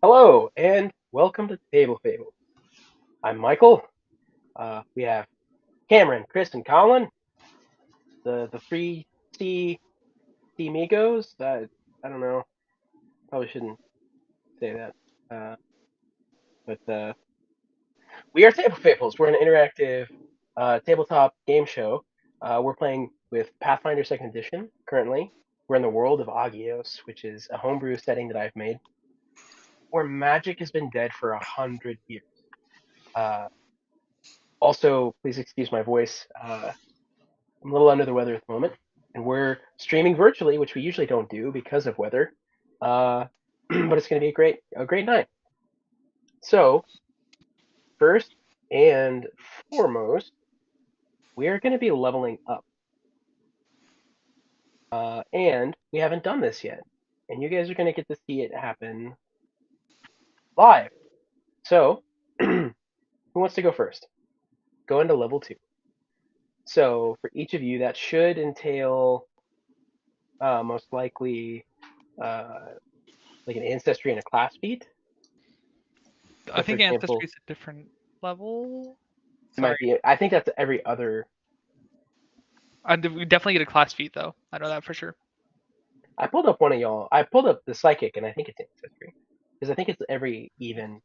Hello, and welcome to Table Fables. I'm Michael. We have Cameron, Chris, and Colin, the three C Migos. I don't know. Probably shouldn't say that. But we are Table Fables. We're an interactive tabletop game show. We're playing with Pathfinder Second Edition currently. We're in the world of Agios, which is a homebrew setting that I've made, where magic has been dead for 100 years. Uh, Also, please excuse my voice. I'm a little under the weather at the moment, and we're streaming virtually, which we usually don't do because of weather. Uh, but it's going to be a great night. So, first and foremost, we are going to be leveling up, and we haven't done this yet, and you guys are going to get to see it happen live. So, who wants to go first? Go into level 2. So, for each of you, that should entail most likely uh, like an ancestry and a class feat. I So, for think example, Ancestry is a different level. it might Sorry. be. I think that's every other. We definitely get a class feat, though. I know that for sure. I pulled up one of y'all. I pulled up the psychic, and I think it's ancestry because I think it's every even.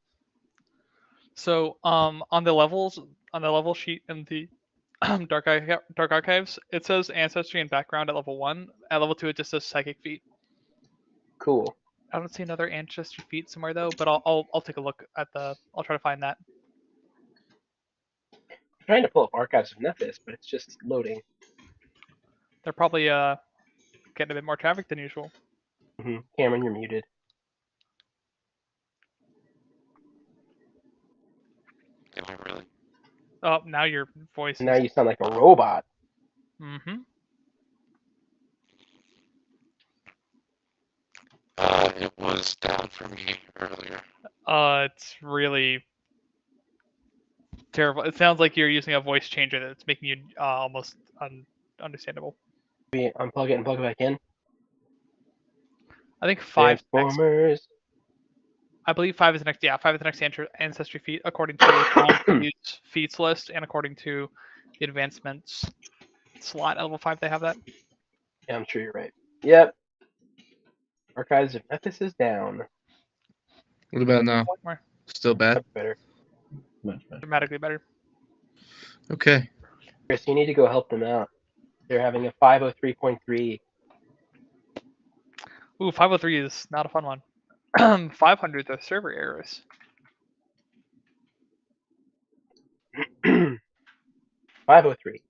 So, on the level sheet in the Dark Archives, it says Ancestry and Background at level 1. At level 2, it just says Psychic feat. Cool. I don't see another Ancestry feat somewhere, though, but I'll take a look at the... I'll try to find that. I'm trying to pull up archives of Nephis, but it's just loading. They're probably getting a bit more traffic than usual. Cameron, you're muted. Am I really? Oh, now your voice Now is... you sound like a robot. Mm-hmm. It was down for me earlier. It's really terrible. It sounds like you're using a voice changer that's making you almost understandable. We unplug it and plug it back in. I think five next. Transformers. I believe five is the next. Yeah, five is the next ancestry feat according to the feats list and according to the advancements slot at level 5. They have that. Yeah, I'm sure you're right. Yep. Archives of Nephis is down. What about now? More Still bad? Much better. Much better. dramatically better. Okay. Chris, you need to go help them out. They're having a 503.3. Ooh, 503 is not a fun one. 500 the server errors. 503.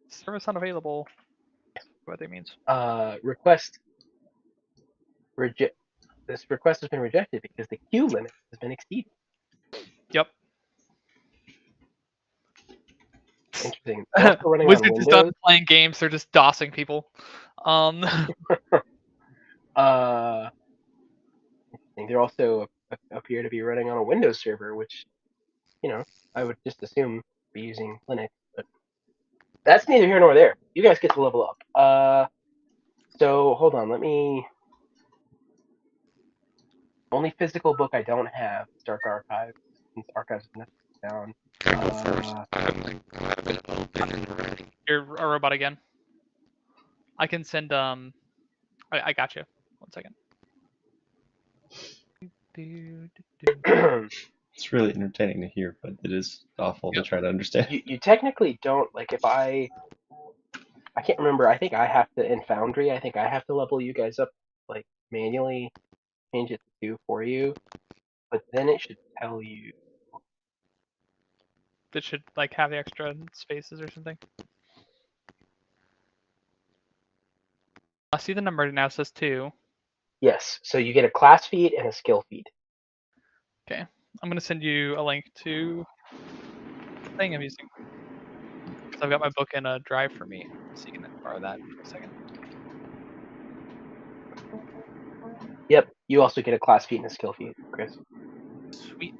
Service unavailable. What that means. Request reject. This request has been rejected because the queue limit has been exceeded. Yep. Interesting. They're also running on Wizards is done Windows. playing games. They're just dossing people. Interesting. They're also appear to be running on a Windows server, which, I would just assume be using Linux. But that's neither here nor there. You guys get to level up. So hold on. Let me. Only physical book I don't have is Dark Archives. Since Archives is down. Can I go first? I have it open and ready. You're a robot again. I can send I got you. 1 second. It's really entertaining to hear, but it is awful to try to understand. you technically don't like if I can't remember. I think I have to in Foundry. I think I have to level you guys up like manually, change it to 2 for you. But then it should tell you. That should like have the extra spaces or something. I see the number now says 2. Yes. So you get a class feed and a skill feed. Okay. I'm gonna send you a link to the thing I'm using. Because I've got my book in a drive for me. So you can borrow that for a second. Yep. You also get a class feed and a skill feed, Chris. Sweet.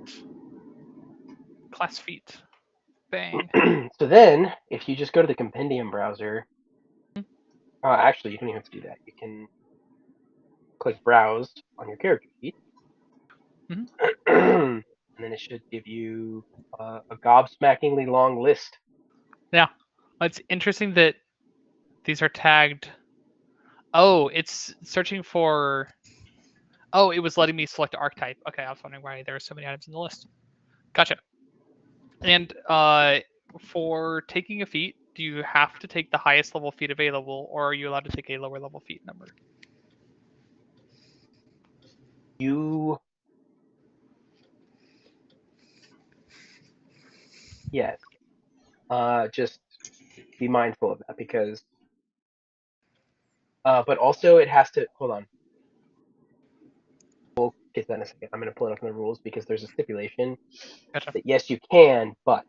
Class feet. Bang. So then, if you just go to the compendium browser, actually, you don't even have to do that. You can click browse on your character sheet. Mhm. And then it should give you a gobsmackingly long list. Yeah. It's interesting that these are tagged. Oh, it's searching for. Oh, it was letting me select archetype. Okay, I was wondering why there are so many items in the list. Gotcha. And for taking a feat, do you have to take the highest level feat available, or are you allowed to take a lower level feat number? You, yes. Just be mindful of that because, but also it has to, hold on, we'll get to that in a second. I'm going to pull it up in the rules because there's a stipulation Gotcha. that yes, you can, but.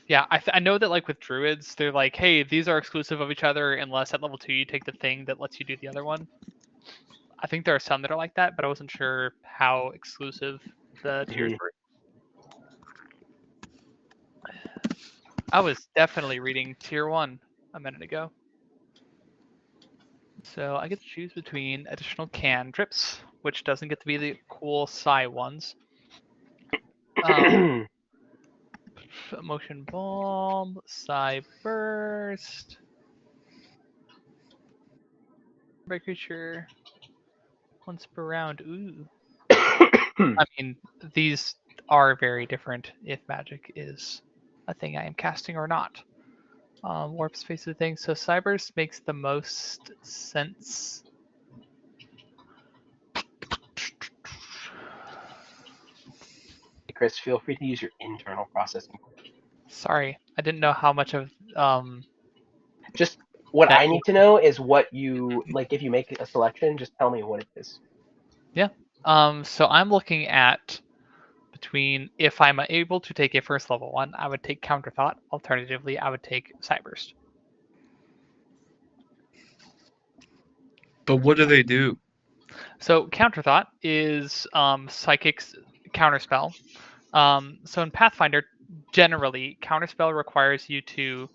Yeah, I know that like with druids, they're like, hey, these are exclusive of each other unless at level 2 you take the thing that lets you do the other one. I think there are some that are like that, but I wasn't sure how exclusive the tiers were. I was definitely reading tier 1 a minute ago. So I get to choose between additional cantrips, which doesn't get to be the cool psi ones. Motion bomb, psi burst, by creature once per round. Ooh. I mean, these are very different if magic is a thing I am casting or not. Warp space of things. So Cyburst makes the most sense. Chris, feel free to use your internal processing. Sorry, I didn't know how much of Just what that. I need to know is what you like. If you make a selection, just tell me what it is. Yeah. So I'm looking at between if I'm able to take a first level one, I would take Counter Thought. Alternatively, I would take Cyburst. But what do they do? So Counter Thought is Psychic's counterspell. So in Pathfinder, generally, counterspell requires you to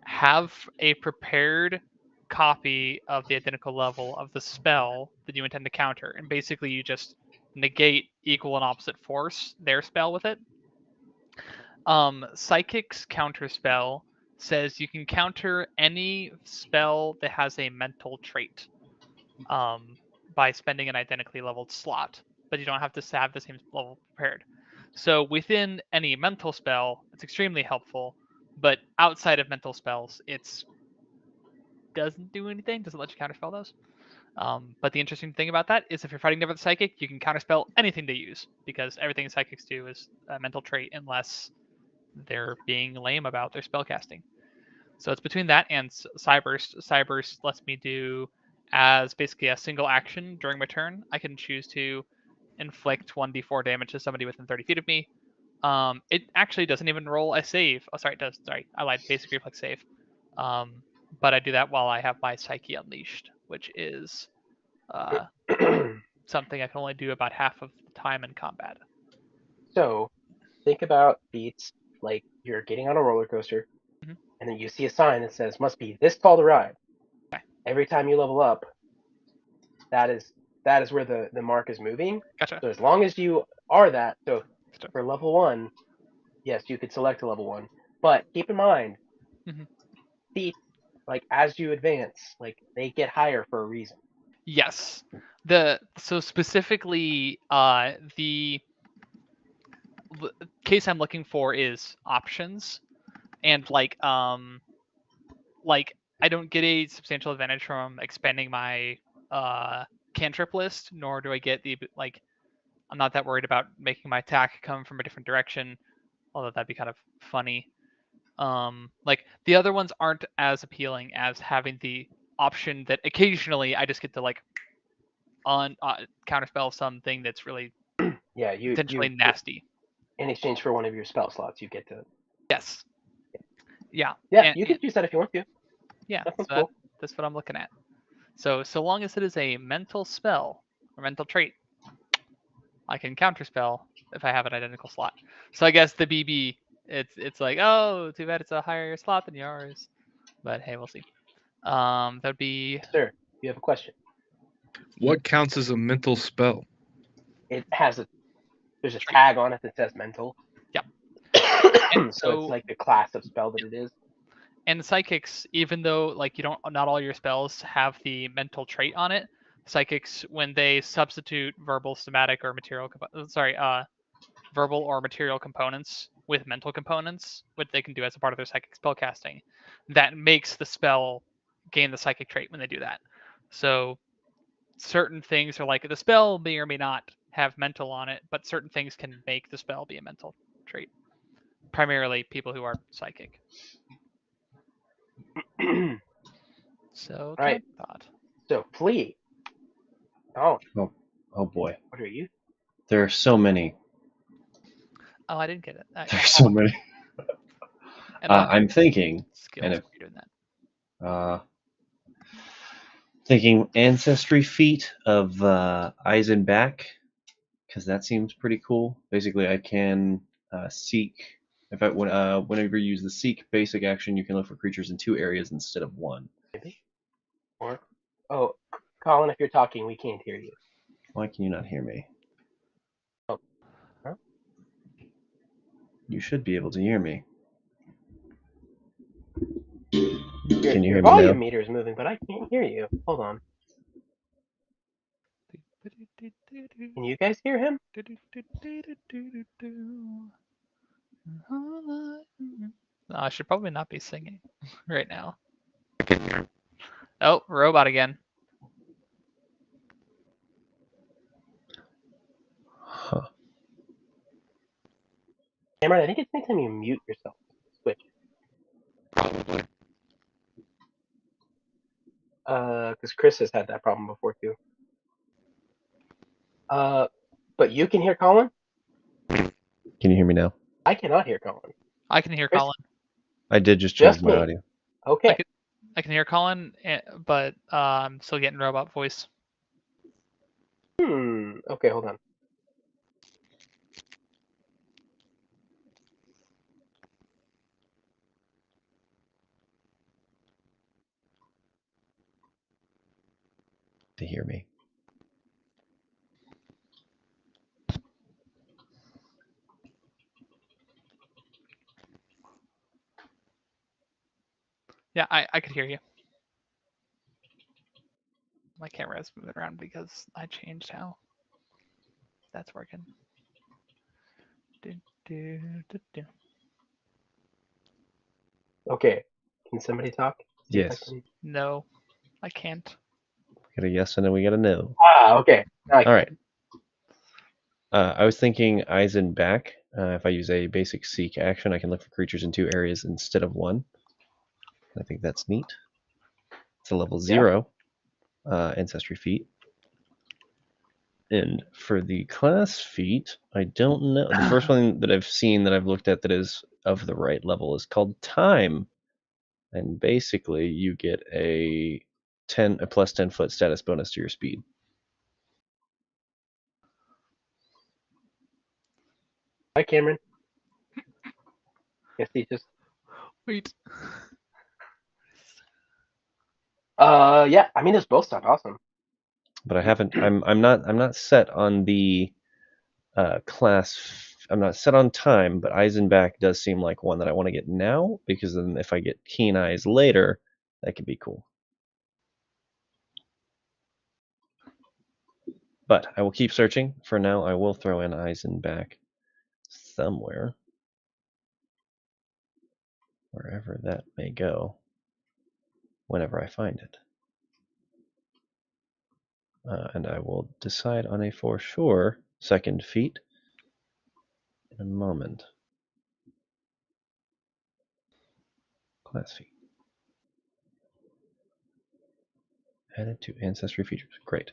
have a prepared copy of the identical level of the spell that you intend to counter, and basically you just negate equal and opposite force their spell with it. Psychic's counterspell says you can counter any spell that has a mental trait by spending an identically leveled slot, but you don't have to have the same level prepared. So within any mental spell, it's extremely helpful, but outside of mental spells, it's doesn't do anything, doesn't let you counterspell those. But the interesting thing about that is if you're fighting with psychic, you can counterspell anything they use because everything psychics do is a mental trait unless they're being lame about their spellcasting. So it's between that and Cyburst. Cyburst lets me do as basically a single action during my turn. I can choose to inflict 1d4 damage to somebody within 30 feet of me. It actually doesn't even roll a save. Oh, sorry, it does. Sorry, I lied. Basic reflex save. But I do that while I have my Psyche unleashed, which is something I can only do about half of the time in combat. So think about feats like you're getting on a roller coaster, Mhm. and then you see a sign that says "must be this tall to ride." Okay. Every time you level up, that is where the mark is moving. Gotcha. So as long as you are that, so Gotcha. for level 1, yes, you could select a level 1, but keep in mind, Mhm. feats like as you advance, like they get higher for a reason. Yes. So specifically, the case I'm looking for is options, and like I don't get a substantial advantage from expanding my cantrip list, nor do I get the like. I'm not that worried about making my attack come from a different direction, although that'd be kind of funny. Like the other ones aren't as appealing as having the option that occasionally I just get to like on counterspell something that's really Yeah, you potentially nasty. in exchange for one of your spell slots, you get to. Yes. Yeah. Yeah, And, you and could use that if you want to. yeah, That so sounds cool. that's what I'm looking at. So long as it is a mental spell or mental trait, I can counterspell if I have an identical slot. So I guess the BB, it's like, oh, too bad it's a higher slot than yours. But hey, we'll see. That'd be Sir, you have a question. What counts as a mental spell? It has a There's a trait. tag on it that says mental. Yep. So So it's like the class of spell that it is. and psychics, even though like you don't, not all your spells have the mental trait on it. Psychics, when they substitute verbal, somatic, or material, verbal or material components with mental components, what they can do as a part of their psychic spellcasting, that makes the spell gain the psychic trait when they do that. So certain things are like the spell may or may not have mental on it, but certain things can make the spell be a mental trait. Primarily people who are psychic. So Right. thought. So flee. Oh, Oh boy. what are you? There are so many. Oh, I didn't get it. There's so many. And I don't have I'm thinking, skills and if for you doing that. thinking ancestry feat of eyes and back, because that seems pretty cool. Basically, I can seek. If I whenever you use the seek basic action, you can look for creatures in 2 areas instead of 1. Maybe. Or Colin, if you're talking, we can't hear you. Why can you not hear me? Oh, huh? You should be able to hear me. Your, Can you your hear me volume now? meter is moving, but I can't hear you. Hold on. Can you guys hear him? I should probably not be singing right now. Oh, robot again. Huh. Cameron, I think it's anytime you mute yourself. Switch. Probably. Because Chris has had that problem before too. But you can hear Colin? Can you hear me now? I cannot hear Colin. I can hear Chris? Colin. I did just change Just my me. audio. Okay. I can hear Colin, but I'm still getting robot voice. Okay, hold on. To hear me. Yeah, I could hear you. My camera is moving around because I changed how that's working. Okay. Can somebody talk? See if I Yes. can... No, I can't. We got a yes and then we got a no. Okay. Now I can. All right. I was thinking eyes and back. If I use a basic seek action, I can look for creatures in 2 areas instead of 1. I think that's neat. It's a level 0 ancestry feat. And for the class feat, I don't know. The first one that I've seen that I've looked at that is of the right level is called Time. And basically, you get a plus 10-foot status bonus to your speed. Hi, Cameron. Yes, he just... Wait. Yeah. I mean, those both sound awesome. But I haven't. I'm not set on the class. I'm not set on time, but eyes and back does seem like one that I want to get now, because then if I get keen eyes later, that could be cool. But I will keep searching. For now, I will throw in eyes and back somewhere, wherever that may go, whenever I find it. And I will decide on a for sure second feat in a moment. Class feat. Added to ancestry features. Great.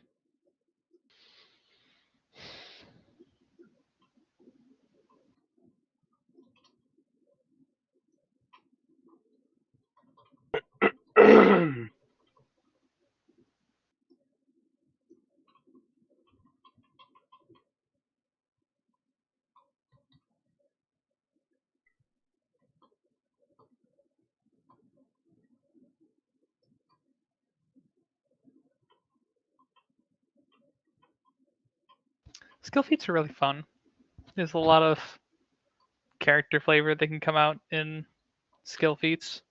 Skill feats are really fun. There's a lot of character flavor that can come out in skill feats.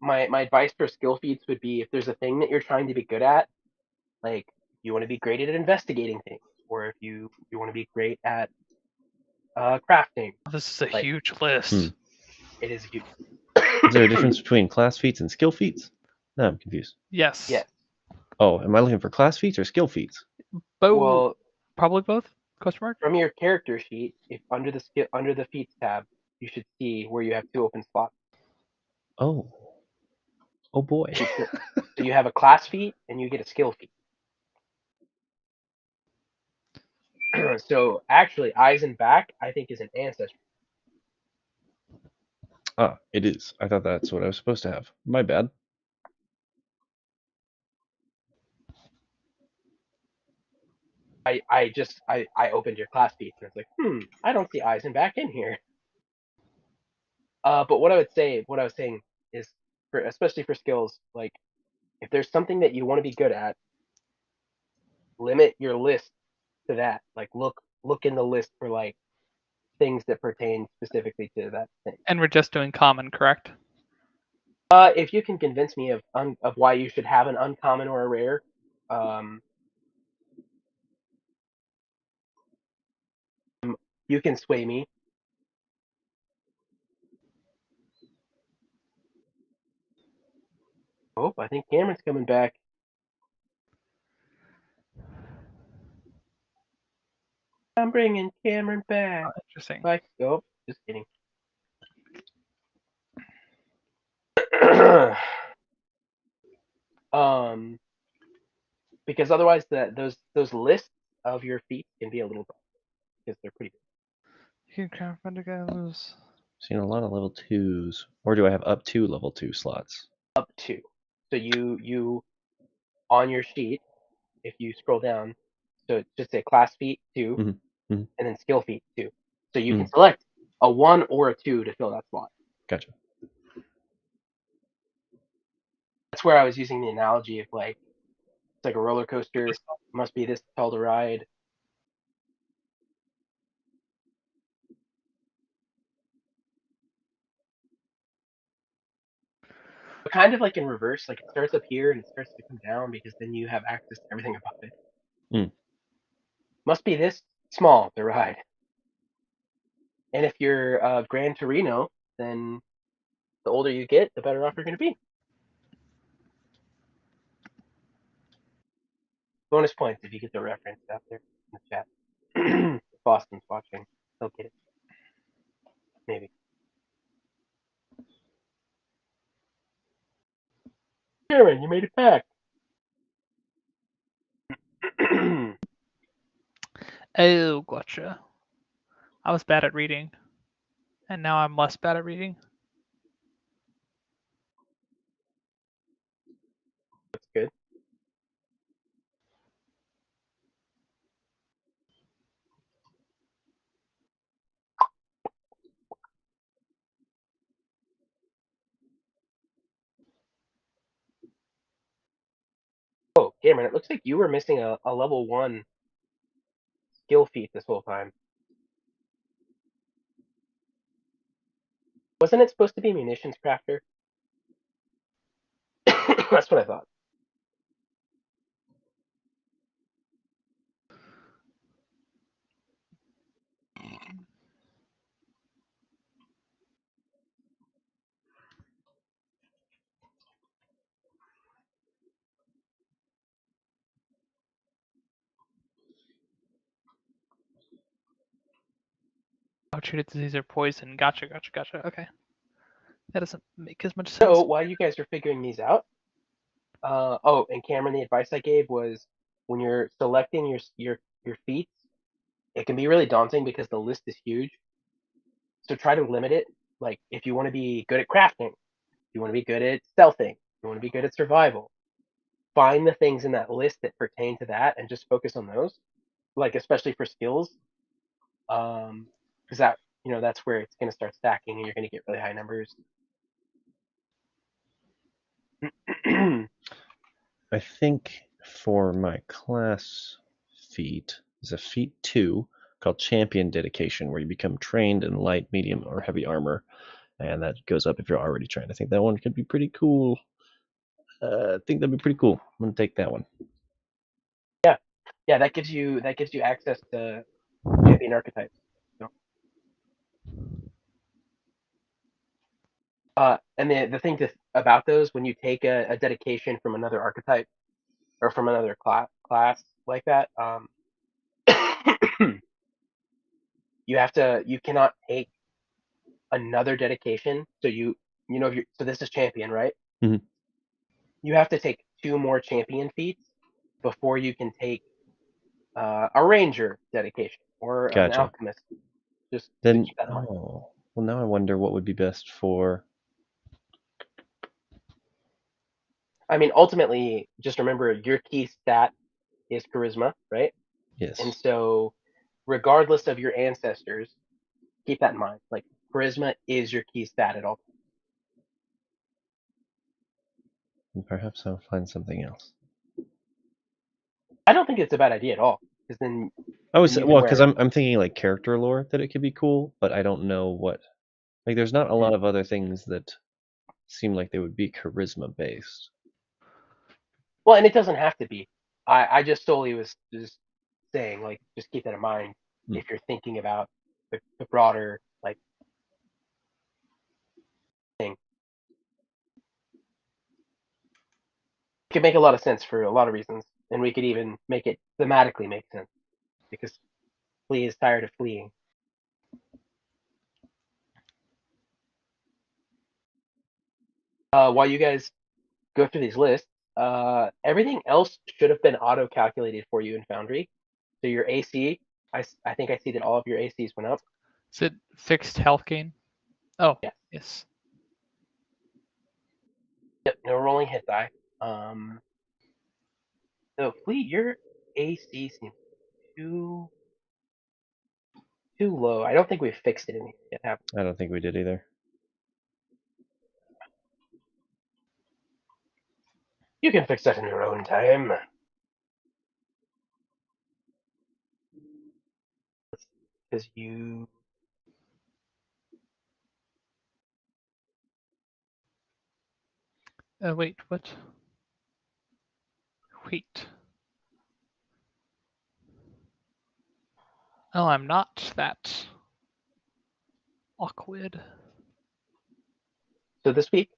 My advice for skill feats would be if there's a thing that you're trying to be good at, like you want to be great at investigating things, or if you want to be great at crafting, This is a like huge list. it is huge. Is there a difference between class feats and skill feats? No, I'm confused. Yes. Yes. Oh, am I looking for class feats or skill feats? Both. Well, Probably both. Question mark. from your character sheet, if under the feats tab, you should see where you have 2 open slots. Oh. Oh boy. So you have a class feat and you get a skill feat. So actually, eyes and back, I think, is an ancestry. Ah, it is. I thought that's what I was supposed to have. My bad. I opened your class feat and it's like, I don't see eyes and back in here. But what I was saying is, especially for skills, like if there's something that you want to be good at, limit your list to that. Like look in the list for like things that pertain specifically to that thing. And we're just doing common, correct? If you can convince me of why you should have an uncommon or a rare, um, you can sway me. Oh, I think Cameron's coming back. I'm bringing Cameron back. Interesting. Like, oh, just kidding. um, because otherwise those lists of your feet can be a little because they're pretty big. You can find goes. Seen a lot of level 2s. Or do I have up to level 2 slots? Up to. So you on your sheet, if you scroll down, so it just say class feat 2, Mm-hmm. Mm-hmm. and then skill feat 2. So you can select a 1 or a 2 to fill that slot. Gotcha. That's where I was using the analogy of like it's like a roller coaster. Must be this tall to ride. But kind of like in reverse, like it starts up here and it starts to come down because then you have access to everything about it. Must be this small to ride. And if you're Gran Torino, then the older you get, the better off you're going to be. Bonus points if you get the reference out there in the chat. If Boston's watching, they'll get it. Maybe. Aaron, you made it back. Oh, gotcha. I was bad at reading, and now I'm less bad at reading. That's good. Oh, Cameron, it looks like you were missing a level 1 skill feat this whole time. Wasn't it supposed to be munitions crafter? That's what I thought. Oh, treated disease or poison. Gotcha. Okay. That doesn't make as much sense. So while you guys are figuring these out, and Cameron, the advice I gave was when you're selecting your feats, it can be really daunting because the list is huge. So try to limit it. Like if you want to be good at crafting, you want to be good at stealthing, you want to be good at survival. Find the things in that list that pertain to that and just focus on those. Like especially for skills, because that that's where it's going to start stacking and you're going to get really high numbers. I think for my class feat is a feat 2 called Champion Dedication, where you become trained in light, medium, or heavy armor, and that goes up if you're already trained. I think that one could be pretty cool. I think that'd be pretty cool. I'm gonna take that one. Yeah, that gives you access to champion archetypes. So, and the thing about those, when you take a dedication from another archetype or from another class like that, you cannot take another dedication. So if you so this is champion, right? Mhm. You have to take 2 more champion feats before you can take a ranger dedication or an Gotcha. alchemist. Just to Then, keep that in mind. oh, well, now I wonder what would be best for. I mean, ultimately, just remember your key stat is charisma, right? And Yes. so, regardless of your ancestors, keep that in mind. Like, charisma is your key stat at all times. And perhaps I'll find something else. I don't think it's a bad idea at all, because then you can Because wear. I'm thinking like character lore that it could be cool, but I don't know what. Like, there's not a lot of other things that seem like they would be charisma based. Well, and it doesn't have to be. I just solely was just saying, like, just keep that in mind Hmm. if you're thinking about the broader, like, thing. It could make a lot of sense for a lot of reasons, and we could even make it thematically make sense because Flea is tired of fleeing. While you guys go through these lists, everything else should have been auto calculated for you in Foundry. So your AC, I think I see that all of your ACs went up. Is it fixed health gain? Oh, Yes. yes. Yep. No rolling hit die. Um, so Flea, your AC seems too low. I don't think we've fixed it in yet, have I don't think we did either. we? You can fix that in your own time. Because you. Wait, what? Wait. Oh, I'm not that awkward. So this week,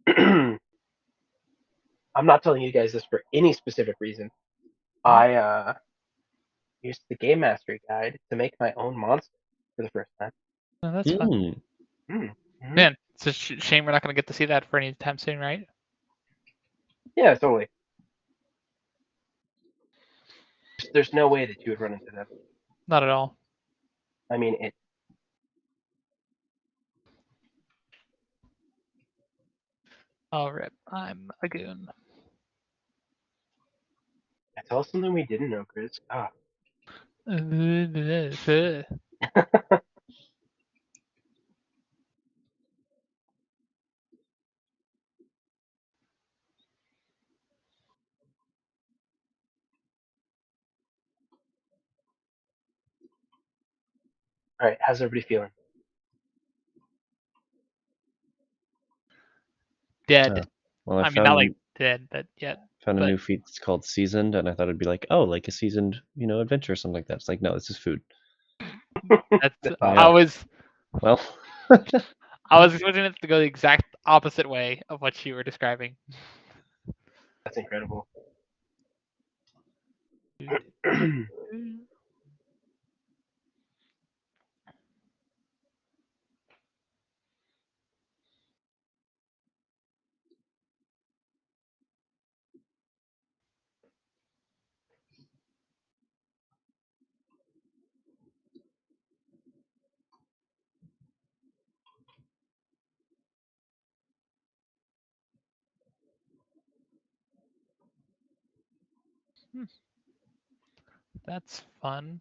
I'm not telling you guys this for any specific reason. I used the Game Mastery Guide to make my own monster for the first time. Oh, that's fun. Mm-hmm. Man, it's a shame we're not going to get to see that for any time soon, right? Yeah, totally. There's no way that you would run into that. Not at all. I mean, it. Oh, rip. I'm a goon. Tell us something we didn't know, Chris. Ah. All right, how's everybody feeling? Dead. Well, I I mean, not like found dead, but yet. a But new feat that's called seasoned, and I thought it'd be like, oh, like a seasoned, adventure or something like that. It's like, no, this is food. that's. That's I awesome. Yeah. was. Well, I was expecting it to go the exact opposite way of what you were describing. That's incredible. That's fun.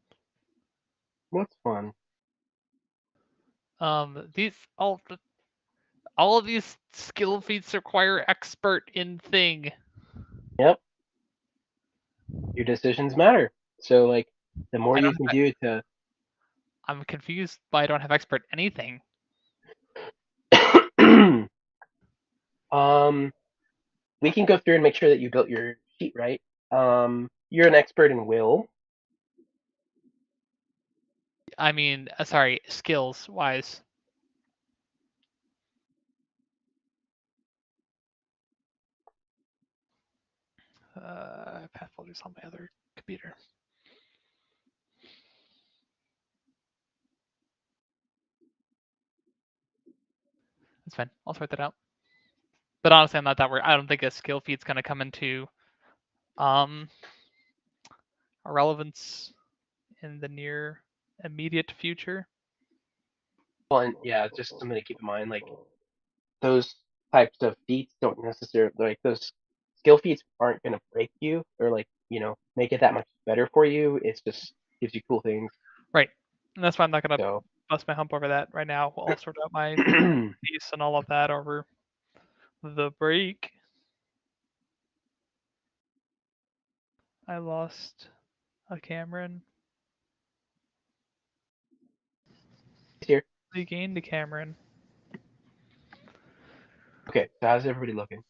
What's fun? These all of these skill feats require expert in thing. Yep. Your decisions matter. So like, the more I you don't. can do to. I'm confused why I don't have expert anything. um, we can go through and make sure that you built your sheet right. You're an expert in will. I mean, sorry, skills wise. Path folders on my other computer. That's fine. I'll sort that out. But honestly, I'm not that worried. I don't think a skill feat's gonna come into relevance in the near immediate future. Well, and yeah, just something to keep in mind. Like, those types of feats don't necessarily, like, those skill feats aren't going to break you or, like, make it that much better for you. It's just gives you cool things. Right. And that's why I'm not gonna So bust my hump over that right now. I'll sort out my piece and all of that over the break. I lost a Cameron. here. I gained a Cameron. Okay, so how's everybody looking?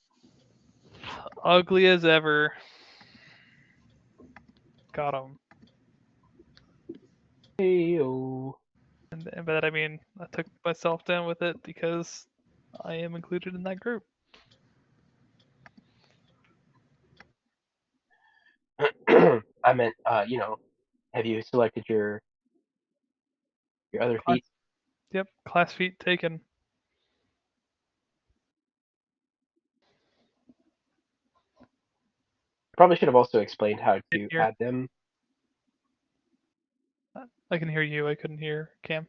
Ugly as ever. Got him. Hey-o. And by that I mean I took myself down with it because I am included in that group. I meant, have you selected your other Class, feats? yep, class feat taken. Probably should have also explained how Didn't to hear. add them. I can hear you. I couldn't hear Cam.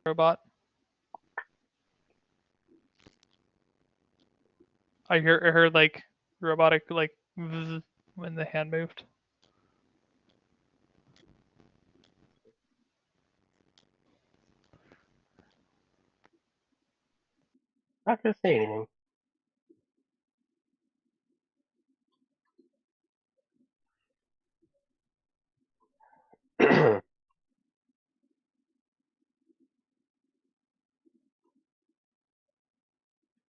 Robot. I heard like robotic like when the hand moved. Not gonna say anything.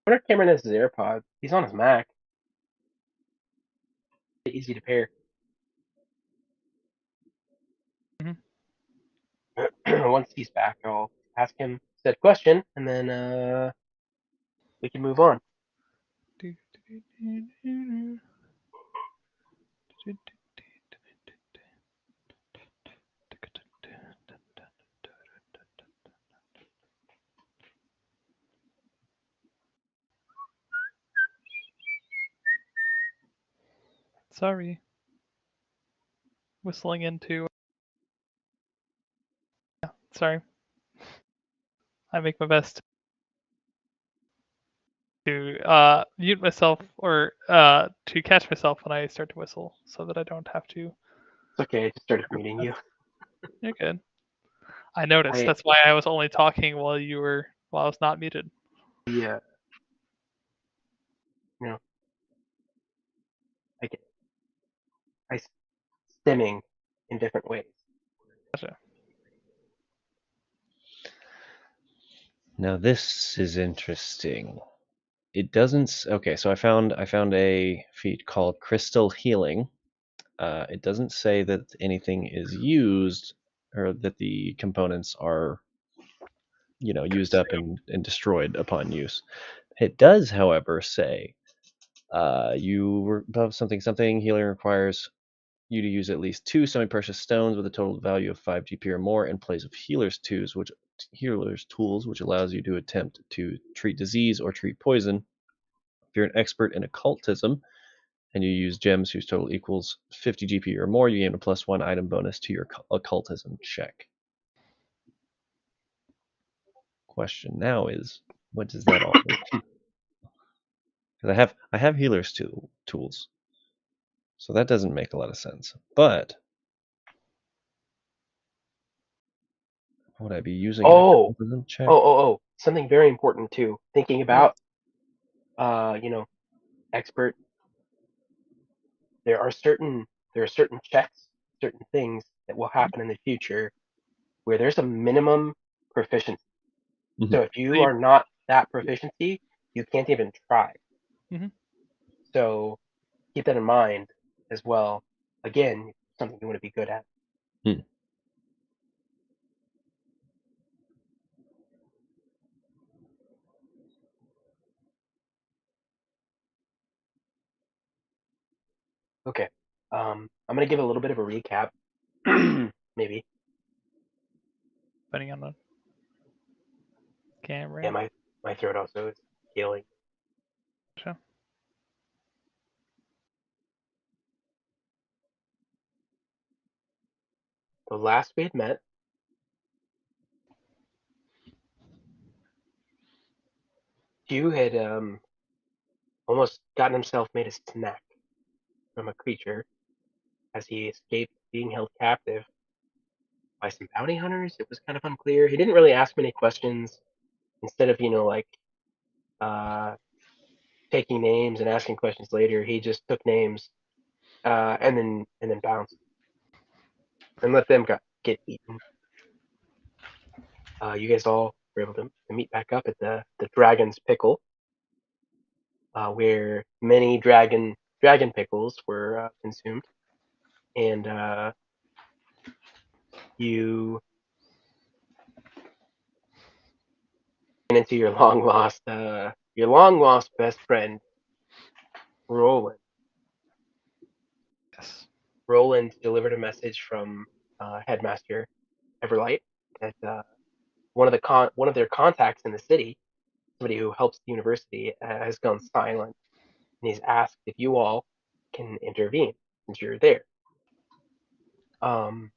I wonder if Cameron has his AirPods. He's on his Mac. Easy to pair. Mm-hmm. Once he's back, I'll ask him said question, and then we can move on. Sorry. Whistling into. Yeah, sorry. I make my best to mute myself or to catch myself when I start to whistle so that I don't have to. It's okay. I just started meeting you. You're good. I noticed. I That's why I was only talking while I was not muted. Yeah, you know, I get I stimming in different ways. Gotcha. Now this is interesting. It doesn't. Okay, so I found a feat called Crystal Healing. It doesn't say that anything is used or that the components are used up and destroyed upon use. It does, however, say you were above something healing requires you to use at least 2 semi-precious stones with a total value of 5 GP or more in place of healer's tools, which allows you to attempt to treat disease or treat poison. If you're an expert in occultism and you use gems whose total equals 50 GP or more, you gain a +1 item bonus to your occultism check. Question now is, what does that all mean? Because I have healer's tools, so that doesn't make a lot of sense. But What would I be using? Oh, Intelligence check? oh, something very important too. Thinking about, expert. There are certain checks, certain things that will happen in the future where there's a minimum proficiency. Mhm. So if you are not that proficiency, you can't even try. Mhm. So keep that in mind as well. Again, something you want to be good at. Hmm. Okay. I'm gonna give a little bit of a recap, maybe. Depending on the camera. Yeah, my throat also is healing. Sure. The last we had met, Hugh had almost gotten himself made a snack from a creature as he escaped being held captive by some bounty hunters. It was kind of unclear. He didn't really ask many questions. Instead of, uh, taking names and asking questions later, he just took names and then bounced and let them get eaten. You guys all were able to meet back up at the Dragon's Pickle, where many dragon pickles were consumed, and you ran into your long lost best friend, Roland. Yes. Roland delivered a message from Headmaster Everlight that one of their contacts in the city, somebody who helps the university, has gone silent, and he's asked if you all can intervene since you're there. Um,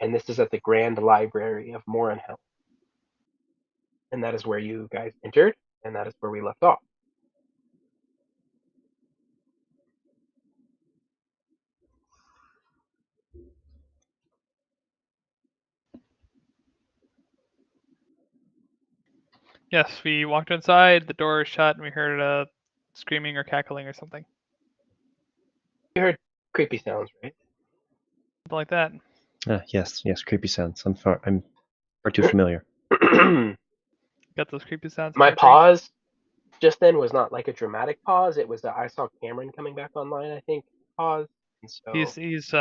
and this is at the Grand Library of Morinhell, and that is where you guys entered, and that is where we left off. Yes, we walked inside, the door is shut, and we heard screaming or cackling or something. You heard creepy sounds, right? Something like that. Yes, creepy sounds. I'm far too familiar. Got those creepy sounds in My your brain. pause just then was not like a dramatic pause. It was that I saw Cameron coming back online, I think, pause. And so, He's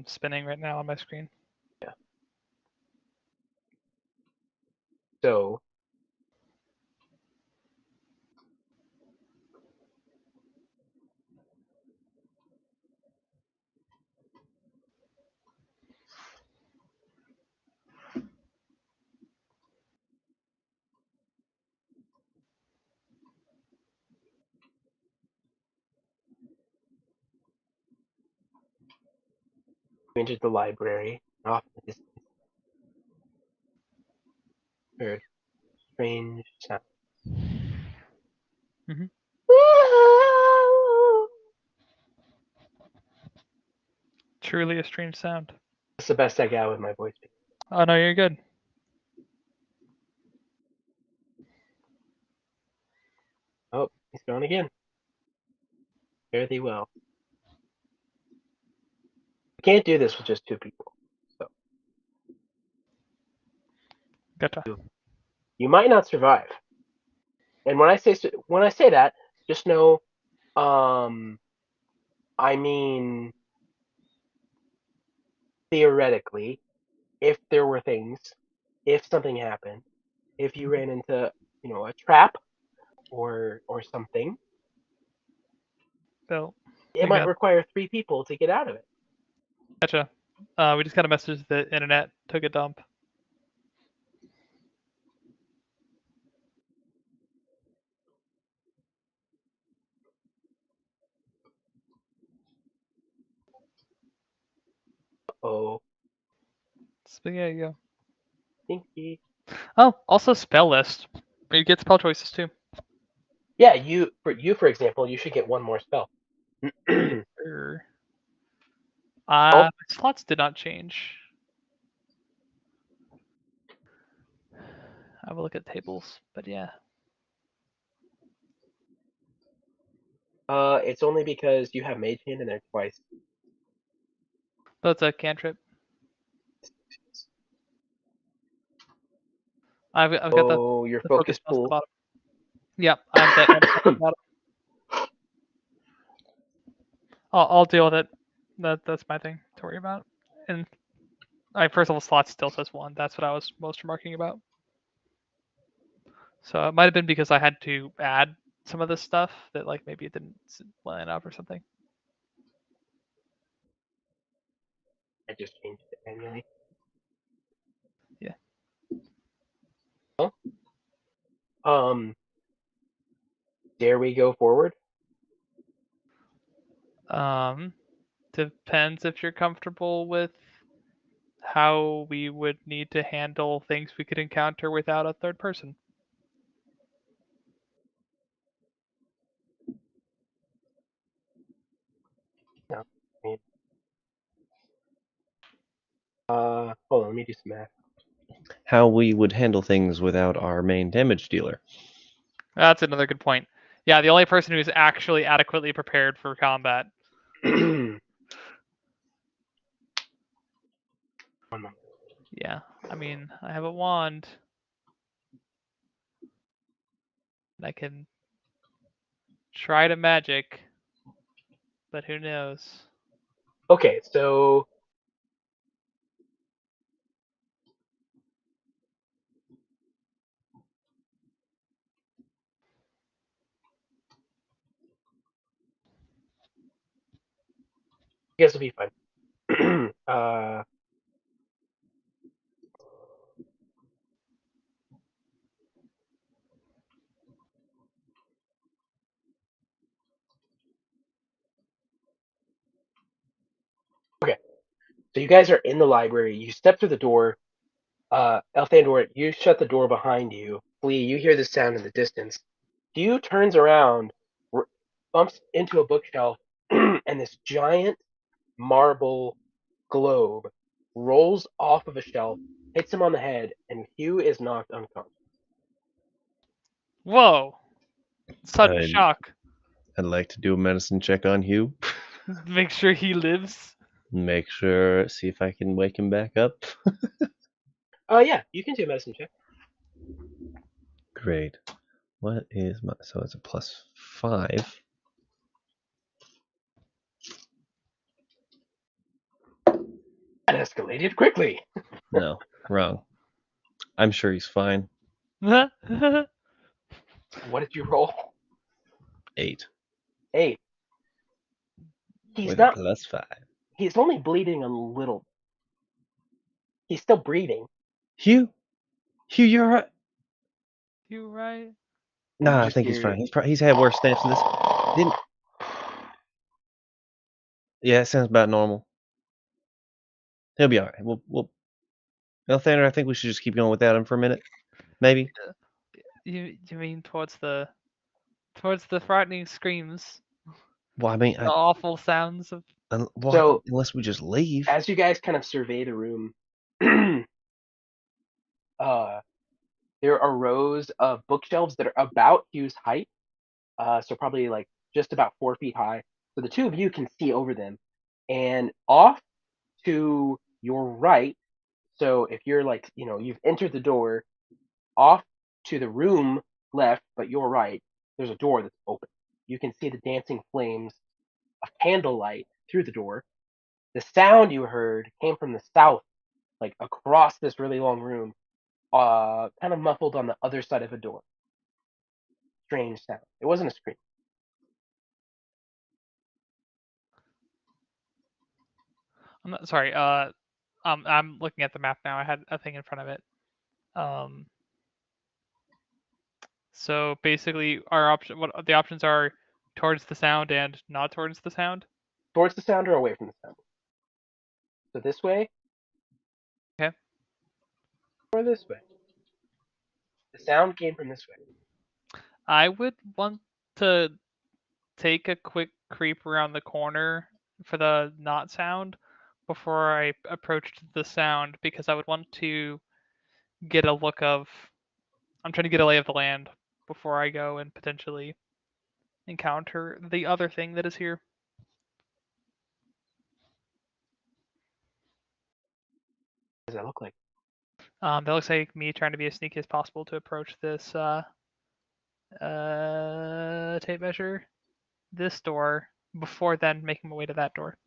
spinning right now on my screen. yeah. So, we entered the library, and off in the distance, heard strange sounds. Mhm. Truly a strange sound. That's the best I got with my voice. Oh no, you're good. Oh, he's gone again. Fare thee well. We can't do this with just two people. So Gotcha. you might not survive. And when I say that, just know, I mean theoretically, if there were things, if something happened, if you ran into, a trap or something, So it we might got require three people to get out of it. gotcha. We just got a message that the internet took a dump. Oh, So yeah, you go. stinky. Oh, also spell list. You get spell choices too. Yeah, for example, you should get one more spell. Yes, Oh, sir. oh, Slots did not change. have a look at tables, but yeah. It's only because you have Mage Hand in there twice. That's a cantrip. I've got Oh, your the focus focus spells at the pool. bottom. Yep, I have that at the bottom. I'll deal with it. That's my thing to worry about. And my first level slot still says 1. That's what I was most remarking about. So it might have been because I had to add some of this stuff that like maybe it didn't line up or something. I just changed it manually. Yeah. Well, dare we go forward? Depends if you're comfortable with how we would need to handle things we could encounter without a third person. No. I mean, hold on, let me do some math. How we would handle things without our main damage dealer. That's another good point. Yeah, the only person who's actually adequately prepared for combat. 1 moment. Yeah, I mean, I have a wand. I can try to magic, but who knows? Okay, so you guys will be fine. Okay, so you guys are in the library. You step through the door. Elthandor, you shut the door behind you. Flea, you hear the sound in the distance. Hugh turns around, bumps into a bookshelf, and this giant marble globe rolls off of a shelf, hits him on the head, and Hugh is knocked unconscious. Whoa! Sudden I'd, shock. I'd like to do a medicine check on Hugh. Make sure he lives. Make sure, see if I can wake him back up. Yeah, you can do a medicine check. Great. What is my, so it's a +5. That escalated quickly. No, wrong. I'm sure he's fine. What did you roll? 8 8. He's with a not. +5. He's only bleeding a little. He's still breathing. Hugh? Hugh, you're right. You right? And you Nah, I just think he's hear. fine. He's had worse snaps than this. Didn't. Yeah, it sounds about normal. He'll be all right. We'll. Elthander, I think we should just keep going without him for a minute. Maybe. You mean towards the frightening screams, Well, I mean, the awful sounds of. So unless we just leave. as you guys kind of survey the room, uh, there are rows of bookshelves that are about Hugh's height, so probably like just about 4 feet high. So the two of you can see over them, and off to your right. So if you're like, you've entered the door, off to the room left, but your right, there's a door that's open. You can see the dancing flames of candlelight through the door. The sound you heard came from the south, like across this really long room, kind of muffled on the other side of a door. Strange sound. It wasn't a scream. I'm not sorry. I'm looking at the map now. I had a thing in front of it. So basically, what the options are towards the sound and not towards the sound. Towards the sound or away from the sound. So this way Okay. or this way. The sound came from this way. I would want to take a quick creep around the corner for the not sound before I approached the sound because I would want to get a look of I'm trying to get a lay of the land before I go and potentially encounter the other thing that is here. What does that look like? That looks like me trying to be as sneaky as possible to approach this tape measure, this door, before then making my way to that door.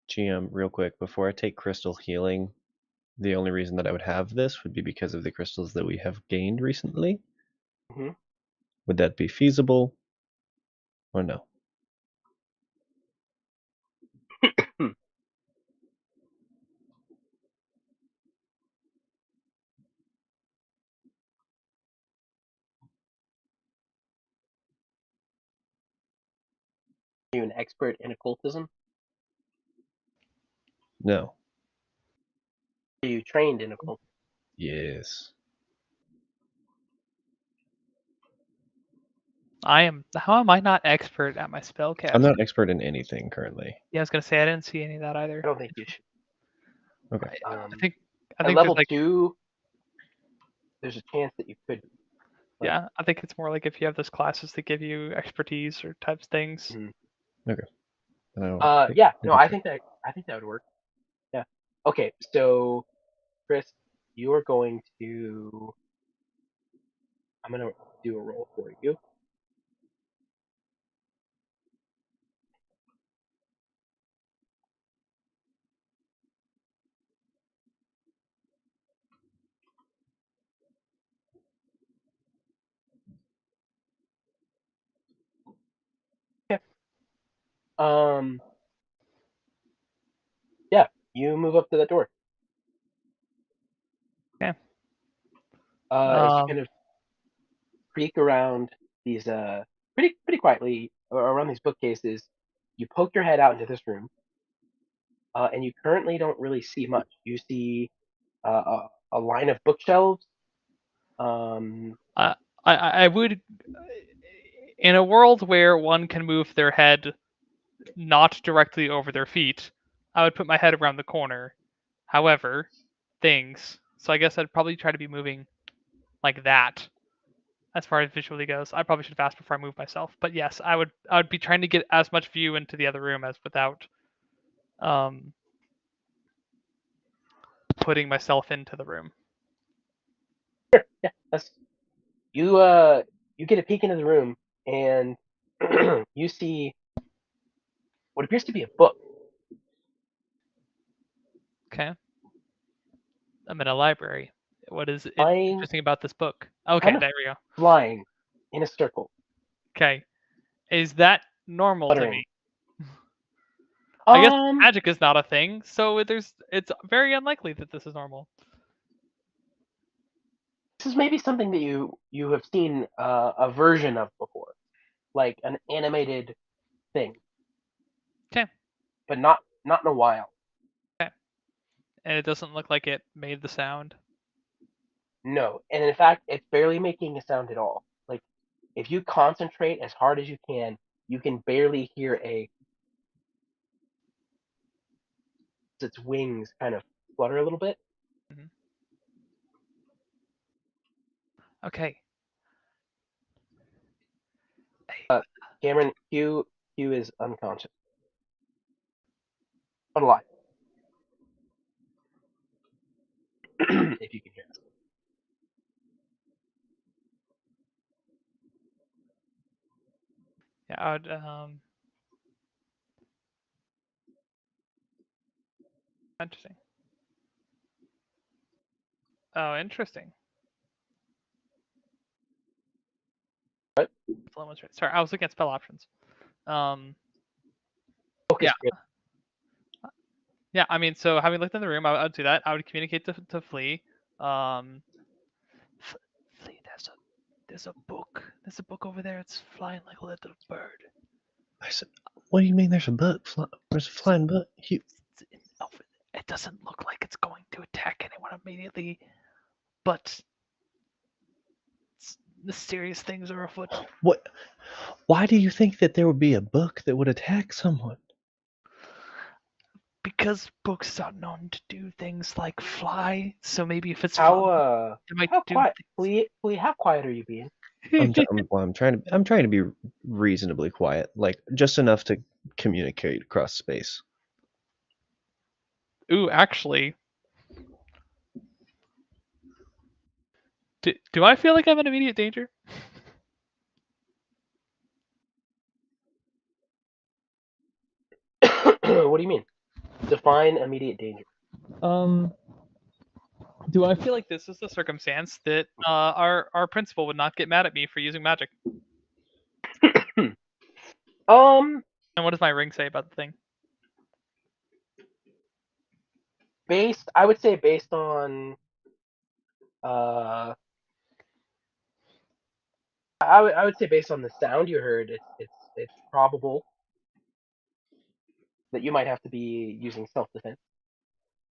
GM, real quick, before I take crystal healing, the only reason that I would have this would be because of the crystals that we have gained recently. Mm-hmm. Would that be feasible or no? Are you an expert in occultism? No. Are you trained in occultism? Yes. How am I not expert at my spellcasting? I'm not expert in anything currently. Yeah, I was gonna say I didn't see any of that either. I don't think you should. Okay. I At think level there's like 2, there's a chance that you could. yeah, I think it's more like if you have those classes that give you expertise or types things. Mhm. Take Yeah, no, a I check. think that would work. Yeah. Okay, so Chris, you're going to. I'm gonna do a roll for you. Okay. Yeah, you move up to that door. Okay. As you kind of creak around these pretty quietly around these bookcases, you poke your head out into this room, and you currently don't really see much. You see a line of bookshelves. I would, in a world where one can move their head not directly over their feet, I would put my head around the corner. However, things. So I guess I'd probably try to be moving like that as far as visually goes. I probably should have asked before I moved myself. But yes, I would be trying to get as much view into the other room as without putting myself into the room. Yeah, that's you get a peek into the room, and you see what appears to be a book. Okay. I'm in a library. What is Flying, interesting about this book? Okay, kind of there we go. flying in a circle, Okay. Is that normal to fluttering. me? I guess Um, magic is not a thing, so it's very unlikely that this is normal. this is maybe something that you have seen a version of before, like an animated thing, Okay. but not in a while. Okay. And it doesn't look like it made the sound. No, and in fact, it's barely making a sound at all. Like if you concentrate as hard as you can barely hear its wings kind of flutter a little bit. Mhm. Okay. Cameron, Q is unconscious, but alive. If you can hear us. Yeah, I would interesting. Oh, interesting. What? Sorry, I was looking at spell options. Focus Yeah. grid. Yeah, I mean, so having looked in the room, I would do that. I would communicate to Flea. Flea, there's a book. There's a book over there. It's flying like a little bird. I said, what do you mean there's a book? There's a flying book? It doesn't look like it's going to attack anyone immediately, but mysterious things are afoot. What? Why do you think that there would be a book that would attack someone? Because books are known to do things like fly, so maybe if it's fun, they might how do quiet? Flea, how quiet are you being? things. I'm trying to be reasonably quiet, like just enough to communicate across space. Ooh, actually, do I feel like I'm in immediate danger? What do you mean? Define immediate danger. Do I feel like this is the circumstance that our principal would not get mad at me for using magic? Um, And what does my ring say about the thing? I would say based on uh, I would say based on the sound you heard, it's probable that you might have to be using self defense.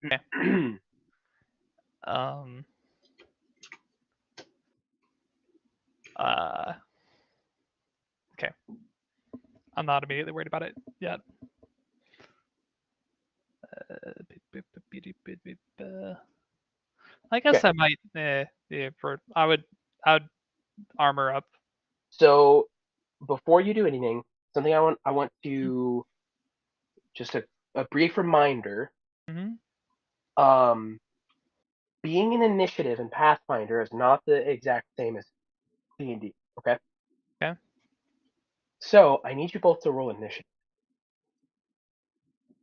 Okay. Um. Okay. I'm not immediately worried about it yet. I guess Okay. I might. I would armor up. So before you do anything, something I want to just a brief reminder. Mm-hmm. Um, being an initiative in Pathfinder is not the exact same as D&D. Okay. Okay. So I need you both to roll initiative.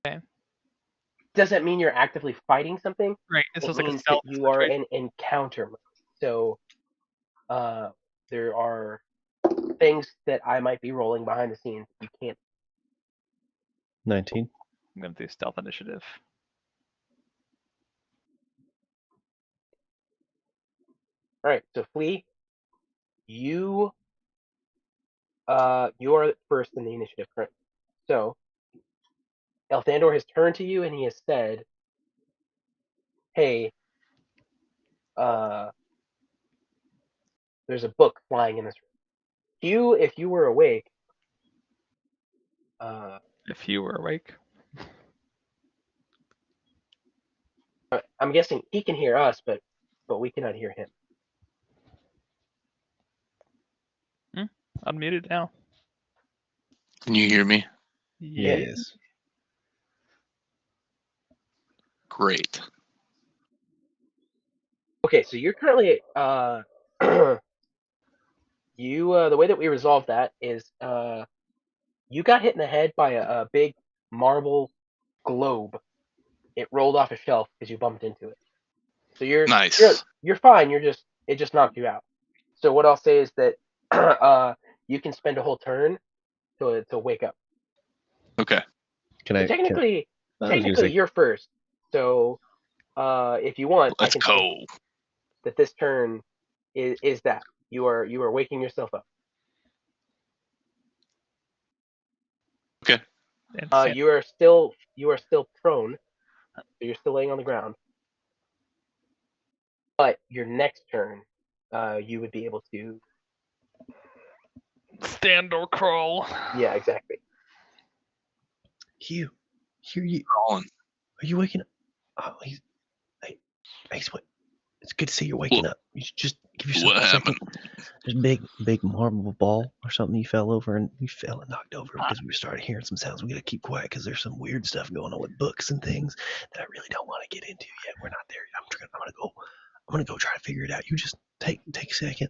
Okay. Doesn't mean you're actively fighting something. Right. This It is like a means that stealth you are situation. in encounter mode. So there are things that I might be rolling behind the scenes. You can't. 19. I'm gonna do stealth initiative. All right. So Flea, you you are first in the initiative, correct? So Elthandor has turned to you and he has said, "Hey, uh, there's a book flying in this room." You, if you were awake, uh, If you were awake. I'm guessing he can hear us, but we cannot hear him. Unmuted now. Can you hear me? Yeah. Yes. Great. Okay, so you're currently the way that we resolve that is you got hit in the head by a big marble globe. It rolled off a shelf because you bumped into it. So Nice. you're fine. It just knocked you out. So what I'll say is that you can spend a whole turn to wake up. Okay. Can So I? I was gonna technically say, you're first. So if you want, I Let's can say go. that this turn is that you are waking yourself up. Okay. And stand. You are still prone. So you're still laying on the ground. But your next turn, you would be able to. Stand or crawl. Yeah, exactly. Hugh, you Crawling. are you waking up? Oh, what? It's good to see you're waking What, up. You should just give yourself what a second. happened? There's a big marble ball or something you fell over and you fell and knocked over because we started hearing some sounds. We gotta keep quiet because there's some weird stuff going on with books and things that I really don't want to get into yet. We're not there yet. I'm gonna go try to figure it out. You just take a second,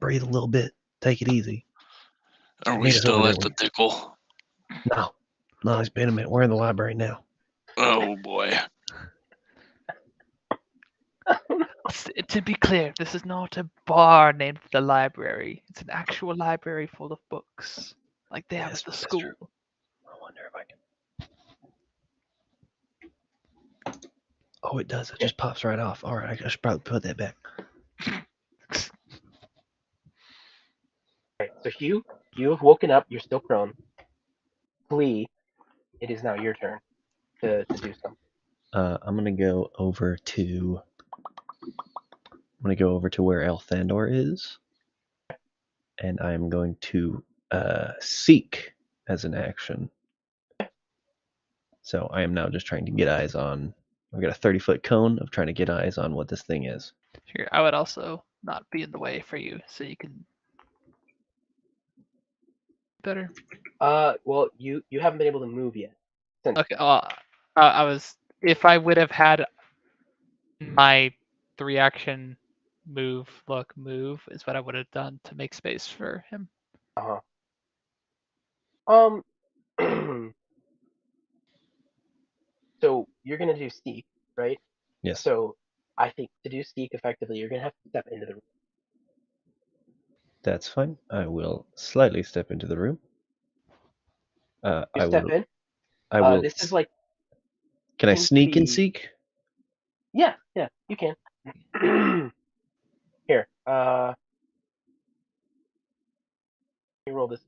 breathe a little bit, take it easy. Are we Meet us over still there. at the tickle? No, it's been a minute. We're in the library now. Oh boy. To be clear, this is not a bar named the library. It's an actual library full of books, like they have Yes, at the that's school. true. I wonder if I can. Oh, it does. It just pops right off. All right, I should probably put that back. Right. So Hugh, you have woken up. You're still prone. Flea, it is now your turn to do something. I'm gonna go over to. I'm gonna go over to where Elthandor is, and I'm going to seek as an action. So I am now just trying to get eyes on. I've got a 30-foot cone of trying to get eyes on what this thing is. Here, I would also not be in the way for you, so you can better. Well, you haven't been able to move yet. Okay. I was. If I would have had my 3-action move, move is what I would have done to make space for him. Uh huh. So you're gonna do Steep, right? Yes, So I think to do Steep effectively, you're gonna have to step into the room. that's fine. I will slightly step into the room. You I step will. in. I will. This is like Can I seems to sneak and be. seek? Yeah, you can. Here, let me roll this.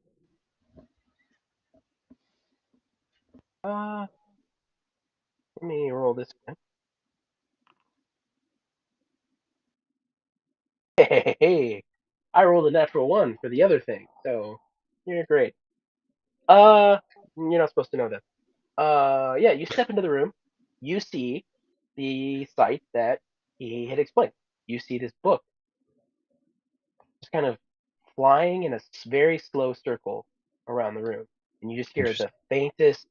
Let me roll this again. Hey, I rolled a natural one for the other thing, so you're great. You're not supposed to know that. Yeah, you step into the room. You see the site that he had explained. You see this book just kind of flying in a very slow circle around the room, and you just hear Interesting. the faintest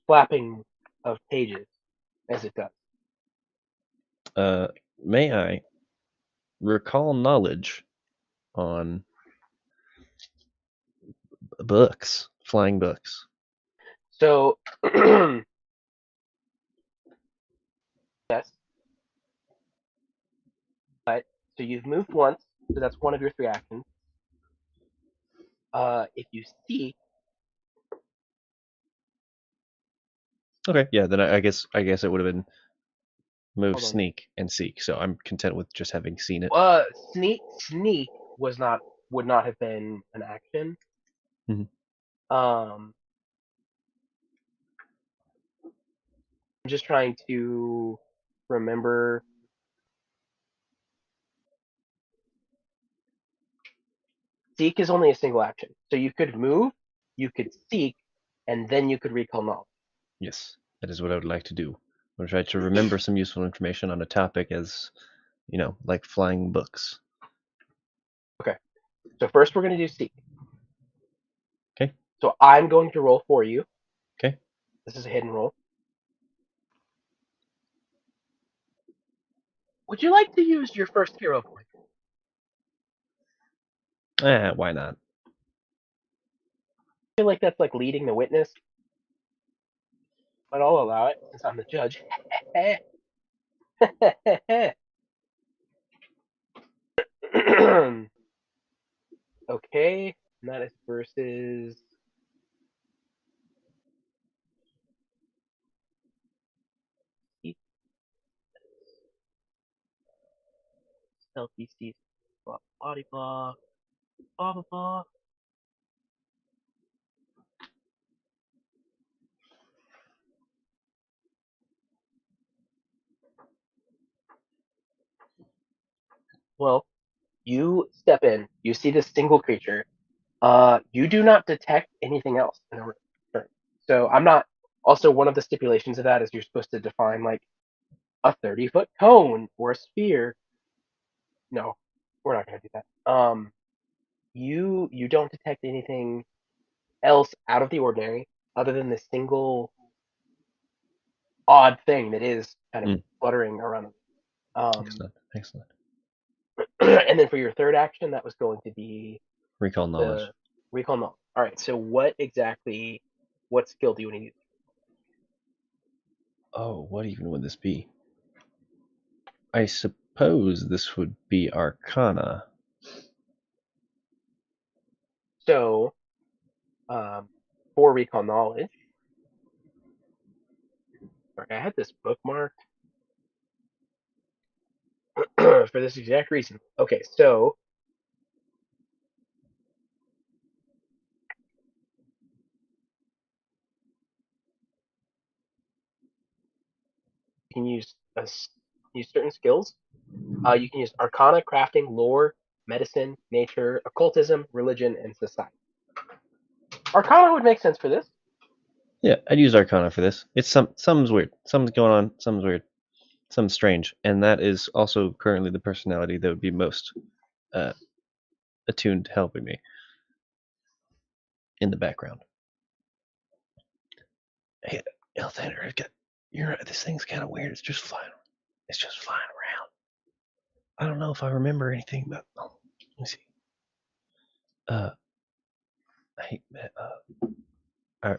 flapping of pages as it does. May I recall knowledge on books, flying books? So, yes, but so you've moved once, so that's one of your 3 actions. If you see, Okay, yeah. Then I guess it would have been move, hold on. sneak, and seek. So I'm content with just having seen it. Sneak would not have been an action. Mhm. Um, I'm just trying to remember. Seek is only a single action, so you could move, you could seek, and then you could recall knowledge. Yes, that is what I would like to do. I'm gonna try to remember some useful information on a topic as, like flying books. Okay, so first we're going to do seek. Okay. So I'm going to roll for you. Okay. This is a hidden roll. Would you like to use your first hero point? Why not? I feel like that's like leading the witness, but I'll allow it since I'm the judge. Okay, and that is versus stealth DC, body block, blah blah blah. Well, you step in, you see this single creature. You do not detect anything else in the room. So I'm not. Also, one of the stipulations of that is you're supposed to define like a 30-foot cone or a sphere. No, we're not going to do that. You don't detect anything else out of the ordinary other than this single odd thing that is kind of Mm, fluttering around them. Um, excellent. Excellent. and then for your third action, that was going to be Recall the knowledge. recall knowledge. All right. So what skill do you want to use? Oh, what even would this be? I suppose this would be Arcana. So for recall knowledge, sorry, I had this bookmarked for this exact reason. Okay, so you can use certain skills. You can use Arcana, Crafting, Lore, medicine, nature, occultism, religion, and society. Arcana would make sense for this. Yeah, I'd use Arcana for this. It's something's weird. Something's going on. Something's weird. Something's strange. And that is also currently the personality that would be most attuned to helping me in the background. Hey, Elthander, you're right. This thing's kind of weird. It's just flying. It's just flying around. I don't know if I remember anything about. Oh, let me see.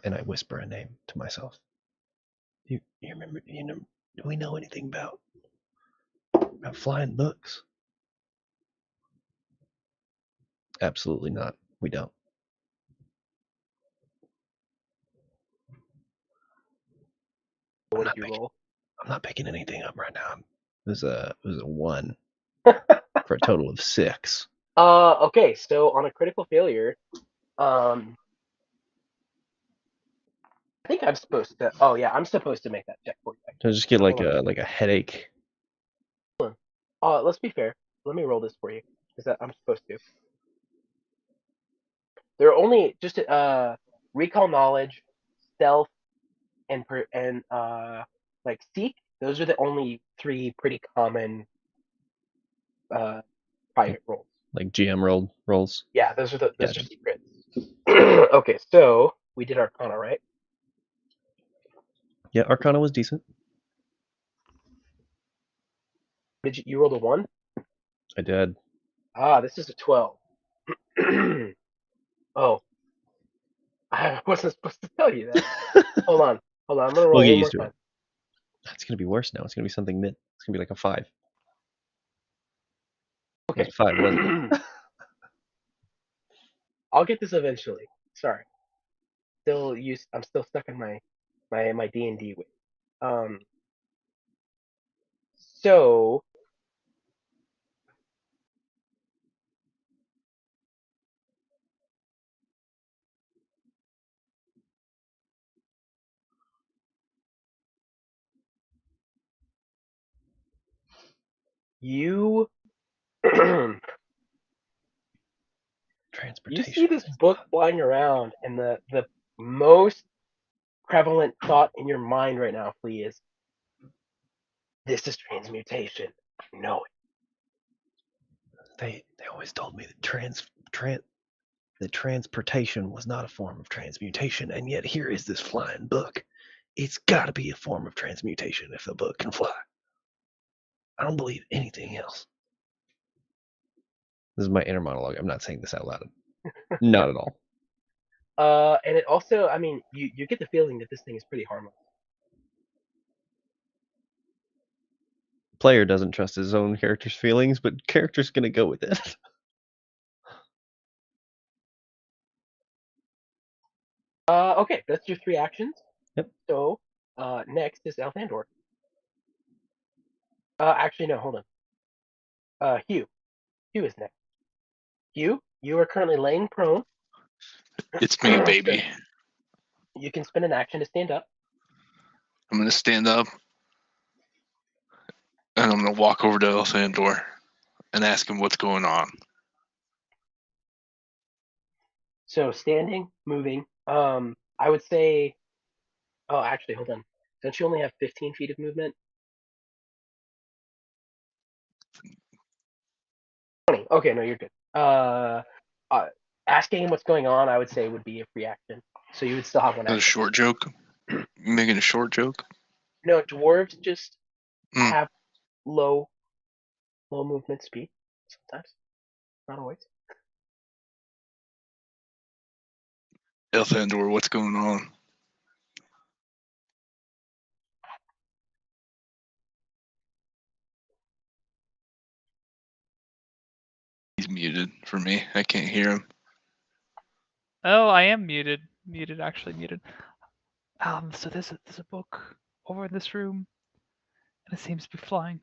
And I whisper a name to myself. You remember? Do we know anything about flying books? Absolutely not. We don't. What did you roll? I'm not picking anything up right now. It was a 1 for a total of 6. Okay, so on a critical failure, I think I'm supposed to. Oh yeah, I'm supposed to make that check for you. So I just get like a headache. Let's be fair. Let me roll this for you, because I'm supposed to. There are only just recall knowledge, stealth, and like seek. Those are the only 3 pretty common private rolls. Like GM rolls. Yeah, those are Gotcha. secrets. Okay, so we did Arcana, right? Yeah, Arcana was decent. Did you rolled a 1? I did. This is a 12. Oh, I wasn't supposed to tell you that. Hold on. I'm gonna roll We'll get one more used to time. it. It's gonna be worse now. It's gonna be something mid. It's gonna be like a 5. Okay. It was 5, wasn't it? I'll get this eventually. Sorry. I'm still stuck in my D&D way. So you you see Transportation. this book flying around, and the most prevalent thought in your mind right now, Flea, is this is transmutation. I know it. They always told me that that transportation was not a form of transmutation, and yet here is this flying book. It's got to be a form of transmutation if the book can fly. I don't believe anything else. This is my inner monologue. I'm not saying this out loud. Not at all. And it also, I mean, you get the feeling that this thing is pretty harmless. Player doesn't trust his own character's feelings, but character's gonna go with it. Okay, that's your 3 actions. Yep. So, next is Elthandor. Actually, no, hold on. Hugh. Hugh is next. Hugh, you are currently laying prone. It's me, baby. You can spend an action to stand up. I'm gonna stand up and I'm gonna walk over to Elthandor and ask him what's going on. So standing, moving. I would say. Oh, actually, hold on. Don't you only have 15 feet of movement? 20. Okay, no, you're good. Asking him what's going on, I would say, would be a free action. So you would still have one A action. short joke? You making a short joke? No, dwarves just Mm. have low movement speed sometimes, not always. Elthandor, what's going on? He's muted for me. I can't hear him. Oh, I am muted. Actually muted. So there's a book over in this room, and it seems to be flying.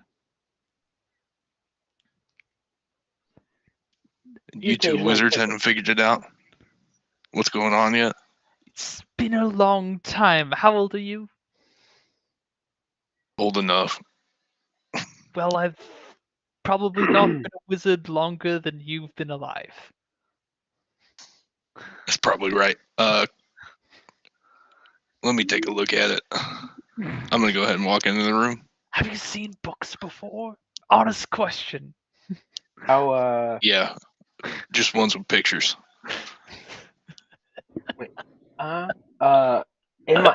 You two wizards haven't figured it out? What's going on yet? It's been a long time. How old are you? Old enough. Well, I've probably not been a wizard longer than you've been alive. That's probably right. Let me take a look at it. I'm gonna go ahead and walk into the room. Have you seen books before? Honest question. How Yeah, just ones with pictures.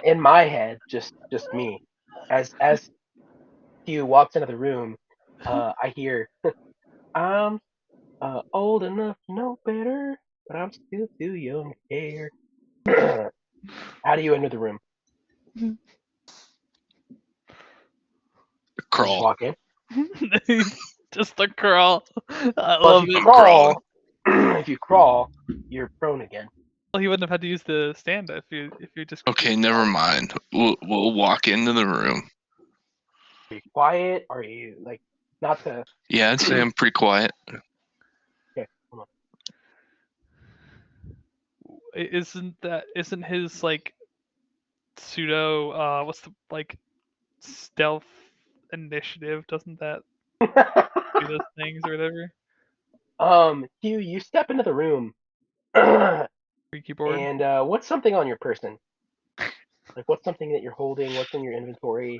in my head, just me, as Hugh walks into the room, I hear, I'm old enough to know better, but I'm still too young to care. How do you enter the room? You just Crawl. walk in. Just a crawl. I Well, love if you it. crawl, if you crawl, you're prone again. Well, he wouldn't have had to use the stand if you just. Okay, never mind. We'll walk into the room. Are you quiet? Are you like not to? Yeah, I'd say I'm pretty quiet. Okay, hold Isn't his like pseudo what's the like stealth initiative? Doesn't that do those things or whatever? Hugh, you step into the room, and Free keyboard. what's something on your person? Like, what's something that you're holding? What's in your inventory?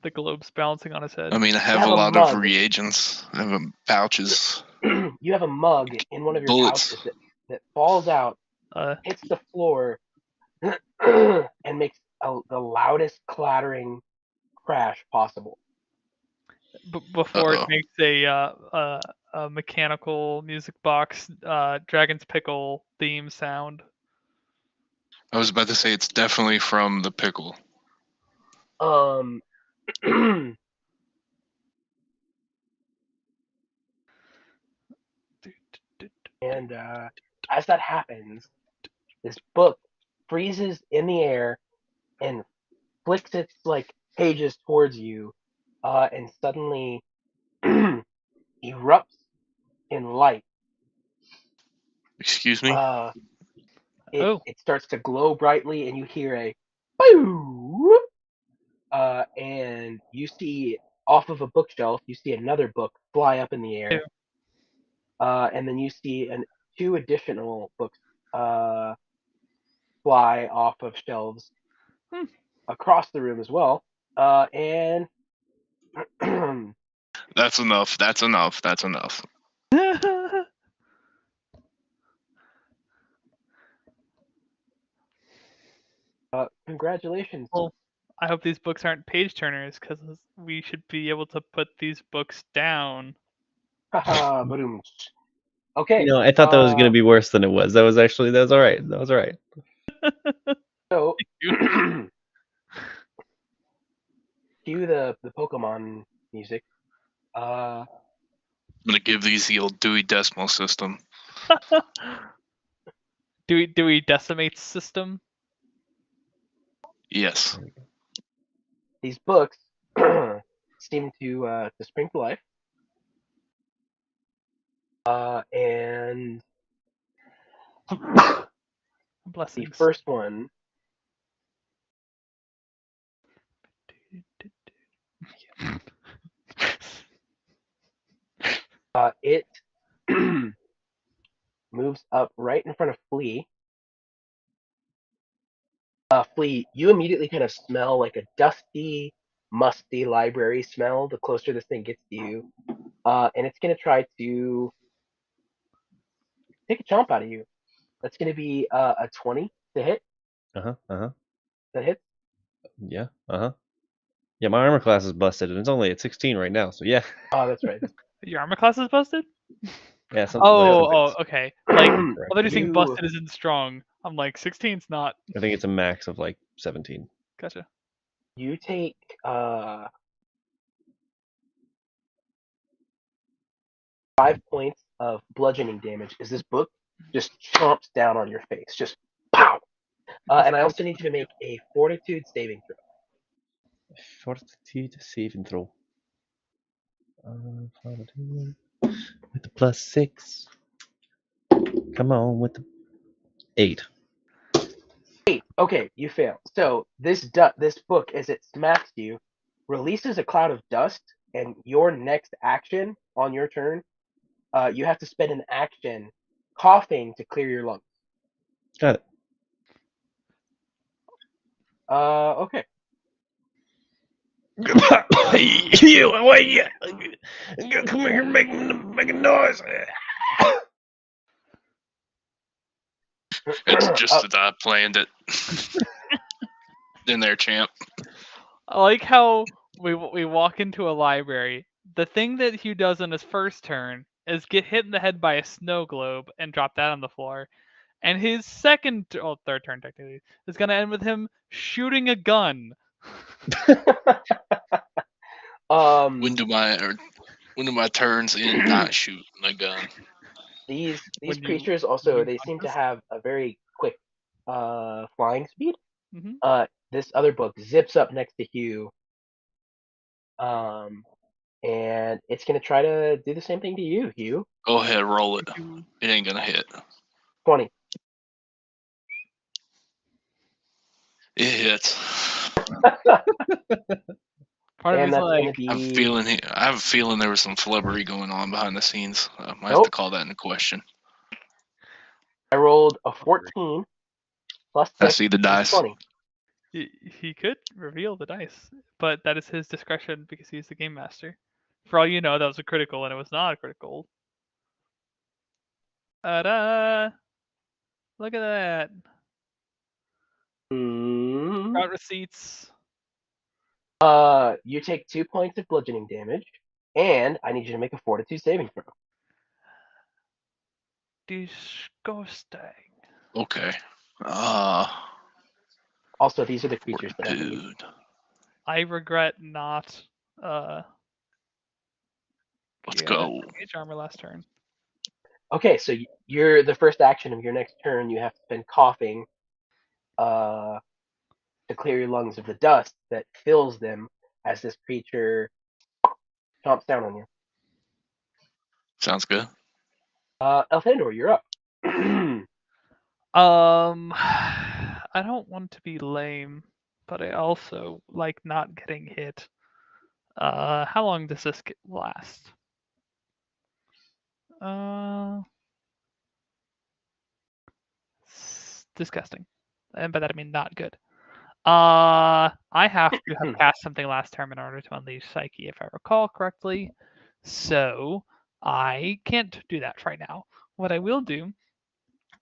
The globe's balancing on his head. I mean, I have have a a lot of mug. reagents. I have pouches. You have a mug in one of your Bullets. pouches that falls out, Uh, hits the floor, and makes the loudest clattering crash possible. before it Uh-oh. makes a mechanical music box Dragon's Pickle theme sound. I was about to say it's definitely from the pickle. Um, and as that happens, this book freezes in the air and flicks its like pages towards you, and suddenly erupts in light. Excuse me? Oh, It starts to glow brightly, and you hear a boo, and you see off of a bookshelf, you see another book fly up in the air, and then you see two additional books uh, fly off of shelves Hmm. across the room as well, and That's enough. That's enough. That's enough. congratulations. Well, I hope these books aren't page turners because we should be able to put these books down. Haha, boom. Okay, I thought that was going to be worse than it was. That was all right. That was all right. so cue the Pokemon music. I'm gonna give these the old Dewey Decimal System. Do we decimate system? Yes. These books seem to spring to life, and the Blessings. first one it moves up right in front of Flea. Flea, you immediately kind of smell like a dusty, musty library smell the closer this thing gets to you, and it's gonna try to take a chomp out of you. That's gonna be a 20 to hit. That hits. Yeah. Yeah, my armor class is busted, and it's only at 16 right now. So yeah. Oh, that's right. Your armor class is busted? Yeah. Okay. Like, I thought you saying You busted isn't strong. I'm like, 16's not. I think it's a max of like 17. Gotcha. you take 5 points of bludgeoning damage as this book just chomps down on your face. Just pow! And I also need you to make a fortitude saving throw. Fortitude saving throw. Fortitude with the +6. Come on with the 8. 8. Okay, you fail. So this book, as it smacks you, releases a cloud of dust and your next action on your turn, you have to spend an action coughing to clear your lungs. Got it. Okay. You, why you? Come here, making noise. It's just that I planned it. In there, champ. I like how we walk into a library. The thing that Hugh does on his first turn is get hit in the head by a snow globe and drop that on the floor. And his third turn technically, is gonna end with him shooting a gun. When do my turns in not shoot a gun? These When you- creatures when also you they seem to punch us. have a very quick flying speed. Mhm. This other book zips up next to Hugh, and it's gonna try to do the same thing to you, Hugh. Go ahead, roll it. You- It ain't gonna hit. 20. It hits. Part of And me's that's gonna like, be I have a feeling there was some flubbery going on behind the scenes. I might have to Nope. call that into question. I rolled a 14 plus 6 I see the is dice. 20. he could reveal the dice, but that is his discretion because he's the game master. For all you know, that was a critical and it was not a critical. Ta-da! Look at that. Hmm. Got receipts. You take 2 points of bludgeoning damage, and I need you to make a Fortitude saving throw. Disgusting. Okay. Also, these are the creatures that I need. Dude. I regret not Let's yeah, go. mage armor last turn. Okay, so you're the first action of your next turn. You have to spend coughing, to clear your lungs of the dust that fills them as this creature chomps down on you. Sounds good. Elthandor, you're up. I don't want to be lame, but I also like not getting hit. How long does this last? Disgusting. And by that I mean not good. I have to have cast something last turn in order to unleash Psyche, if I recall correctly. So I can't do that right now. What I will do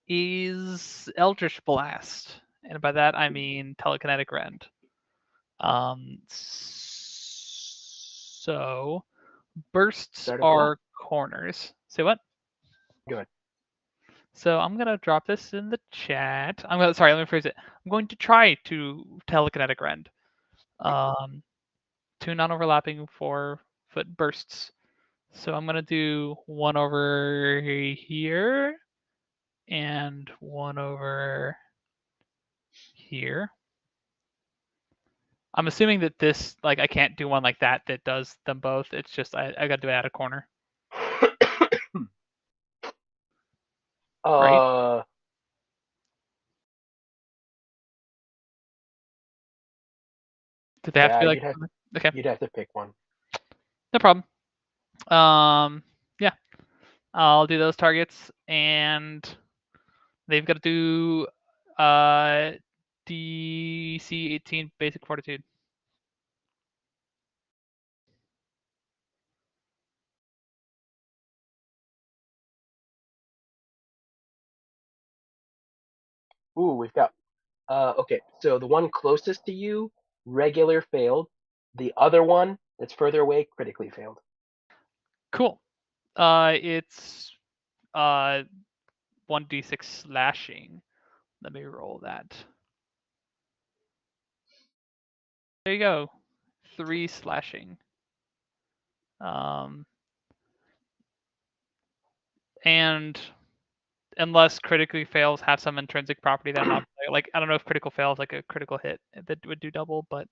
is Eldritch Blast, and by that I mean Telekinetic Rend. So bursts Start at are corners. Say what? Good. So I'm gonna drop this in the chat. Sorry, let me phrase it. I'm going to try to Telekinetic Rend. 2 non-overlapping 4-foot bursts. So I'm gonna do one over here and one over here. I'm assuming that this, like, I can't do one like that that does them both. It's just I gotta do it at a corner, right? Did they have to Yeah, be like okay? you'd have to pick one. No problem. Yeah, I'll do those targets, and they've got to do DC 18 basic fortitude. Ooh, we've got. Okay, so the one closest to you, regular failed. The other one that's further away, critically failed. Cool. It's 1d6 slashing. Let me roll that. There you go. 3 slashing. And unless critically fails have some intrinsic property that I'm not like, I don't know if critical fails like a critical hit that would do double, but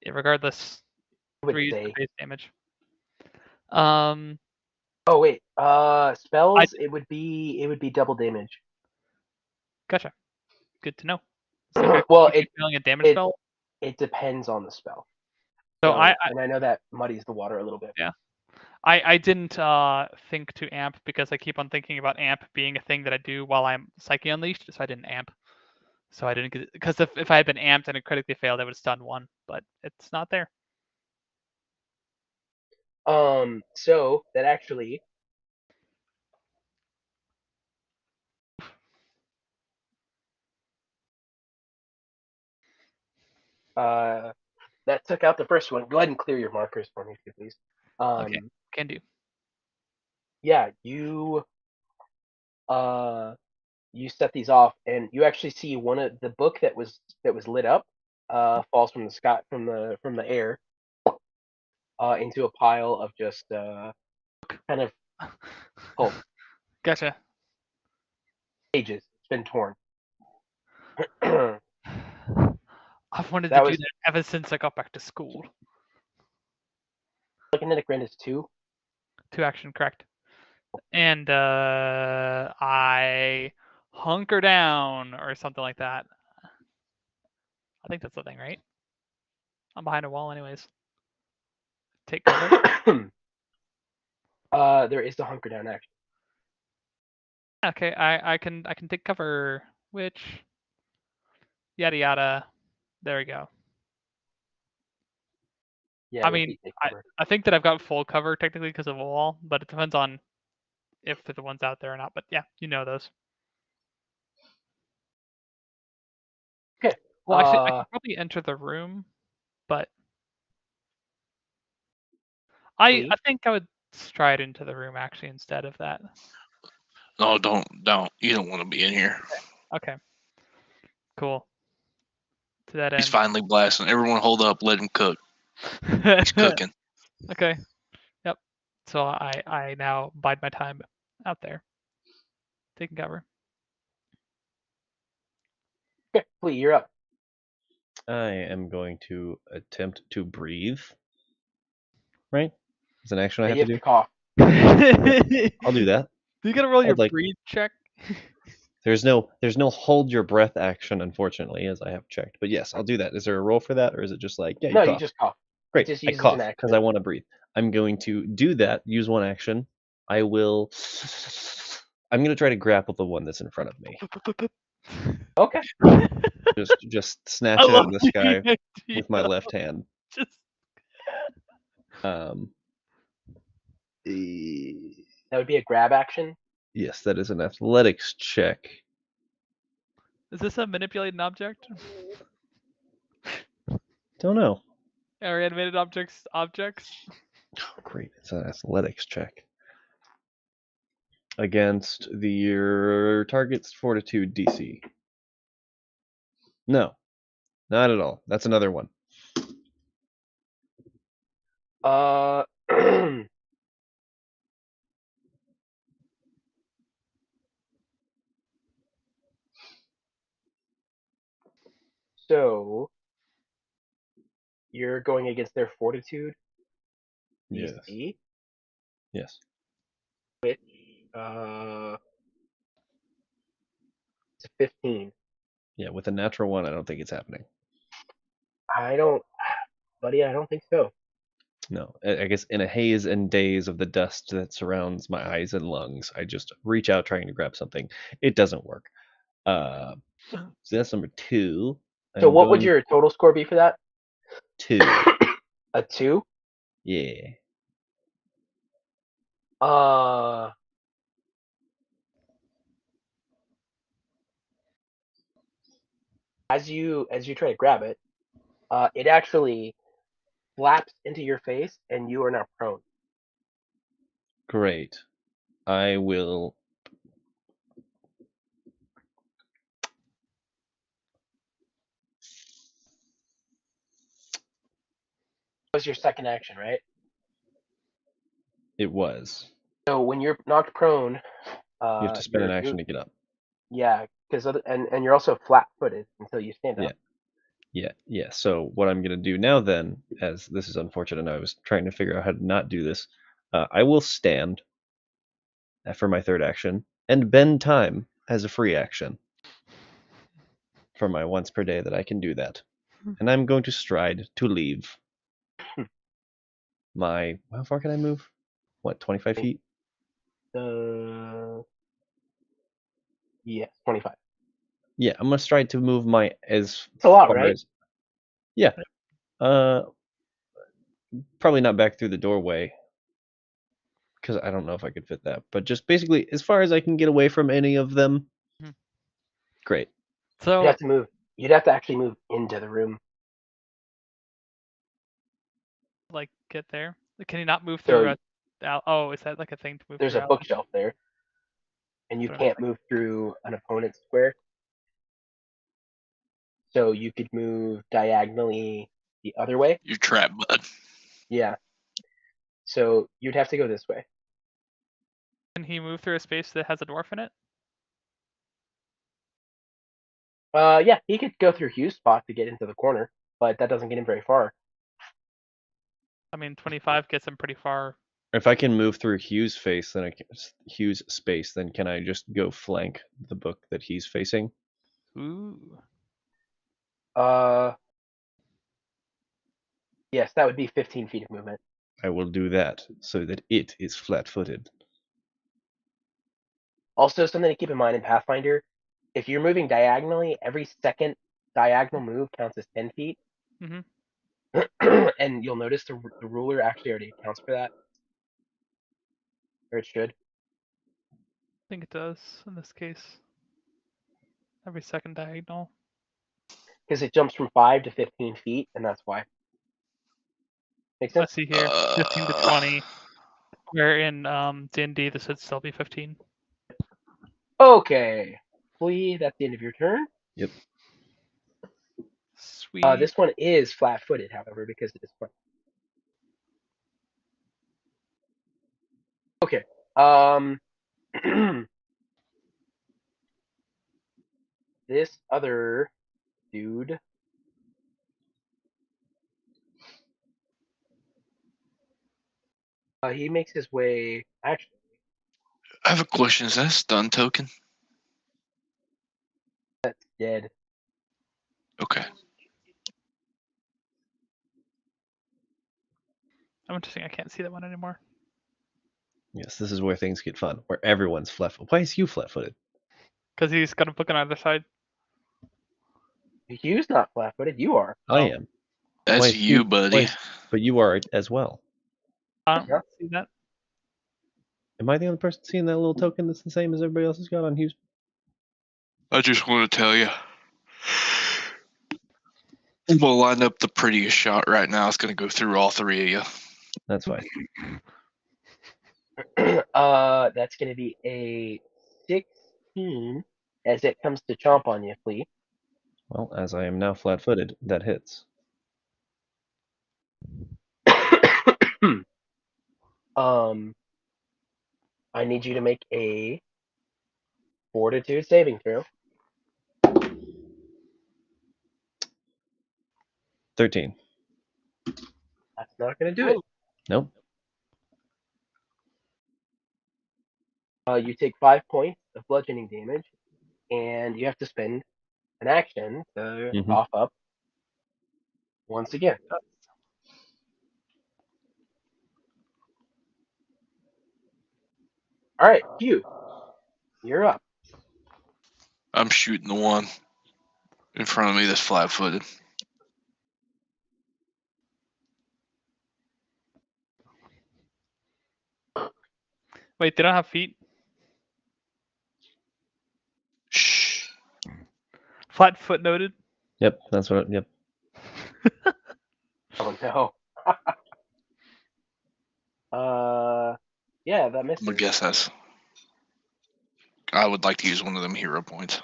regardless, I would 3 is the say. base damage. Um, Oh wait, I spells. It would be double damage. gotcha. Good to know. So Well, critical failing a damage it spell. it depends on the spell. So and I know that muddies the water a little bit. Yeah. I didn't think to amp because I keep on thinking about amp being a thing that I do while I'm Psyche Unleashed, so I didn't amp. So I didn't get because if I had been amped and it critically failed, I would have stunned one, but it's not there. So that actually that took out the first one. Go ahead and clear your markers for me, if you please. Okay, can do. Yeah, you set these off, and you actually see one of the book that was lit up falls from the sky from the air into a pile of just kind of pulp Gotcha. pages. It's been torn. That I've wanted to do was that ever since I got back to school. Kinetic Rend is 2. 2 action, correct. And I hunker down or something like that. I think that's the thing, right? I'm behind a wall anyways. Take cover. There is the hunker down action. Okay, I can take cover, which yada yada. There we go. Yeah, I it would mean, be take cover. I think that I've got full cover technically because of a wall, but it depends on if the one's out there or not. But yeah, you know those. Okay. Well, actually, I could probably enter the room, but I think I would stride into the room actually instead of that. No, don't. You don't want to be in here. Okay. Cool. To that end. He's finally blasting. Everyone hold up. Let him cook. He's cooking. Okay. Yep. So I now bide my time out there, taking cover. Okay, Flea, you're up. I am going to attempt to breathe. Right? It's an action I Yeah, have you to have do. to cough. I'll do that. You gotta roll your I'd like- breathe check. There's no hold your breath action, unfortunately, as I have checked. But yes, I'll do that. Is there a roll for that, or is it just like, yeah, you No, cough? you just cough. Great. Just I use it as cough an action. because I want to breathe. I'm going to do that. Use one action. I will. I'm going to try to grapple the one that's in front of me. Okay. Just snatch I it out love of the sky idea. with my left hand. Just Um. That would be a grab action. Yes, that is an athletics check. is this a manipulated object? Don't know. Are animated objects? Oh, great, it's an athletics check against your target's fortitude DC. No, not at all. That's another one. So you're going against their fortitude Yes. DC, Yes. which it's a 15. Yeah, with a natural one, I don't think it's happening. Buddy, I don't think so. No, I guess in a haze and daze of the dust that surrounds my eyes and lungs, I just reach out trying to grab something. It doesn't work. So that's number 2. So what would your total score be for that? 2? A 2? Yeah. As you try to grab it, it actually flaps into your face, and you are now prone. Great. I will. That was your second action, right? It was. So when you're knocked prone, You have to spend an action to get up. Yeah, because and you're also flat-footed until you stand up. Yeah. So what I'm gonna do now then, as this is unfortunate, and I was trying to figure out how to not do this, I will stand for my third action and bend time as a free action for my once per day that I can do that, and I'm going to stride to leave. my. How far can I move? What, 25 feet? Yes, 25. Yeah, I'm gonna try to move my as It's a lot, far right? as. Yeah. Uh, Probably not back through the doorway because I don't know if I could fit that. But just basically, as far as I can get away from any of them. Mhm. Great. You'd So have to move. You'd have to actually move into the room. like get there. Can you not move So through oh, is that like a thing to move there's through a alleys? bookshelf there, and you That's what I'm can't move through an opponent's square. So you could move diagonally the other way. You're trapped, bud. Yeah. So you'd have to go this way. Can he move through a space that has a dwarf in it? Yeah, he could go through Hugh's spot to get into the corner, but that doesn't get him very far. I mean, 25 gets him pretty far. If I can move through Hugh's face, then Hugh's space, then can I just go flank the book that he's facing? Ooh. Yes, that would be 15 feet of movement. I will do that so that it is flat-footed. Also, something to keep in mind in Pathfinder, if you're moving diagonally, every second diagonal move counts as 10 feet. Mhm. And you'll notice the ruler actually already accounts for that. Or it should. I think it does in this case. Every second diagonal. Because it jumps from 5 to 15 feet, and that's why. Make I sense? see here 15 to 20. Where in D&D this would still be 15. Okay. Flea, that's the end of your turn. Yep. Sweet. This one is flat-footed, however, because it is flat. Okay. This other dude. He makes his way. Actually, I have a question. Is that a stun token? that's dead. Okay. I'm interesting. I can't see that one anymore. Yes, this is where things get fun, where everyone's flat-footed. Why is Hugh flat-footed? Because he's got a book on either side. Hugh's not flat-footed. You are. I Oh. am. That's Why is you, buddy. But you are as well. I don't Yeah. see that. Am I the only person seeing that little token that's the same as everybody else has got on Hugh's? I just want to tell you. I'm gonna line up the prettiest shot right now. It's gonna go through all three of you. That's fine. That's going to be a 16 as it comes to chomp on you, Flea. Well, as I am now flat-footed, that hits. I need you to make a fortitude saving throw. 13. That's not going to do it. Nope. You take 5 points of bludgeoning damage, and you have to spend an action to Mhm. cough up once again. All right, Hugh, you're up. I'm shooting the one in front of me that's flat-footed. Wait, they don't have feet? Shh. Flat foot noted? Yep, that's what. Yep. Oh no. Yeah, that I'm misses. gonna guess that's. I would like to use one of them hero points.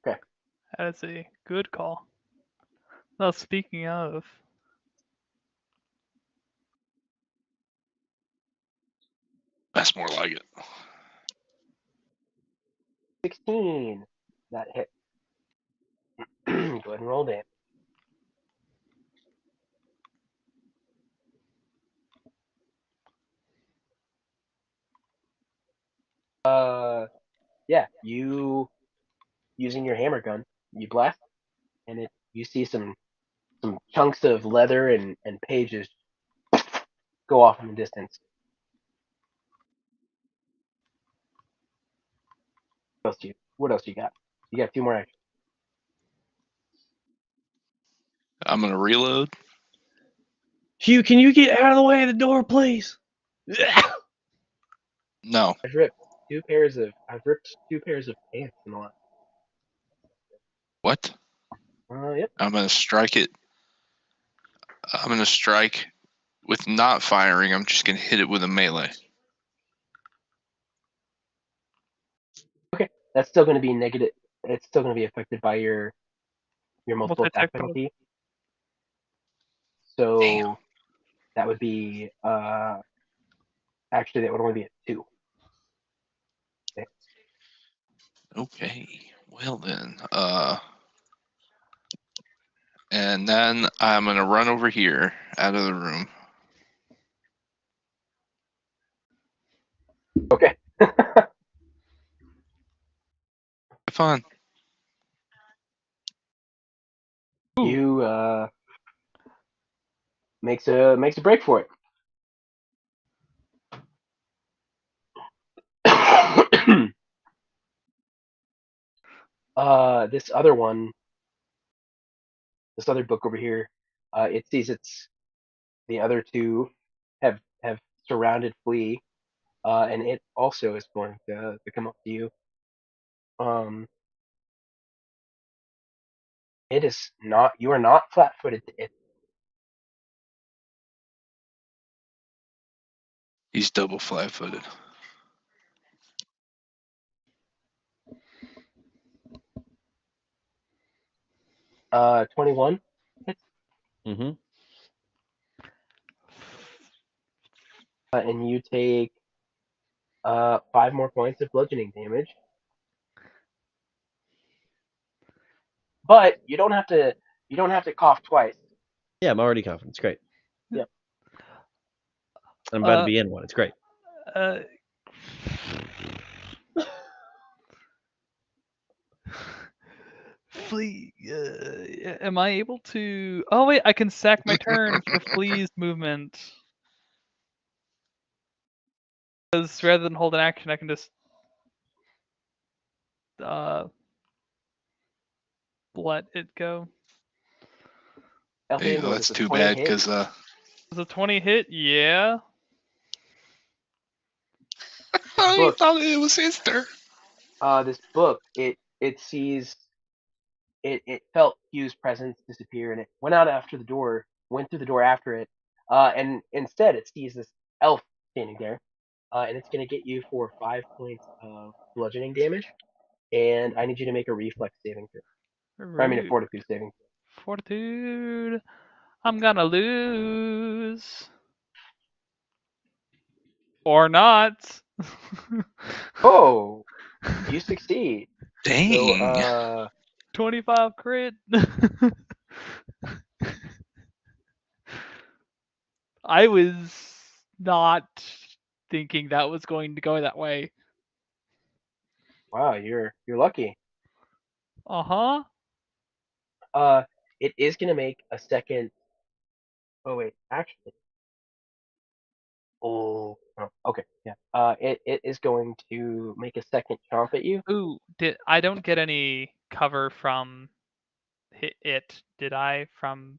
That is a good call. Well, speaking of, That's more like it. 16. That hit. Go ahead and roll damage. Yeah, you using your hammer gun, you blast, and you see some chunks of leather and pages go off in the distance. What else you got? You got 2 more actions. I'm gonna reload. Hugh, can you get out of the way of the door, please? No. I've ripped 2 pairs of pants in the last. What? Yep. I'm gonna strike it. I'm gonna strike with not firing. I'm just gonna hit it with a melee. Okay. That's still going to be negative. It's still going to be affected by your multiple attack Multi-attack bonus. penalty. Damn. So that would be actually that would only be a 2. Okay. Well then. And then I'm gonna run over here out of the room. Okay. Have fun. You makes a break for it. This other one, this other book over here, it sees the other 2 have surrounded Flea, and it also is going to come up to you. It is not. You are not flat-footed. He's double flat-footed. It 21 hits, Mm-hmm. and you take 5 more points of bludgeoning damage. But you don't have to. You don't have to cough twice. Yeah, I'm already confident. It's great. Yep. I'm about to be in one. It's great. Flea, am I able to? Oh wait, I can sack my turn for Flea's movement. Because rather than hold an action, I can just let it go. Elfie, Hey, was that's this a too 20 bad hit? because Was a 20 hit? Yeah. I Book. thought it was his turn. This book, it sees it felt Hugh's presence disappear, and it went out after the door, went through the door after it, and instead it sees this elf standing there, and it's gonna get you for 5 points of bludgeoning damage, and I need you to make a reflex saving throw. Or, I mean a fortitude saving throw. Fortitude. I'm gonna lose. Or not. Oh, you succeed. Dang. So 25 crit. I was not thinking that was going to go that way. wow, you're lucky. Uh-huh. It is gonna make a second. Oh wait, actually. Okay, yeah. It is going to make a second chomp at you. Ooh, I don't get any cover from it, did I? From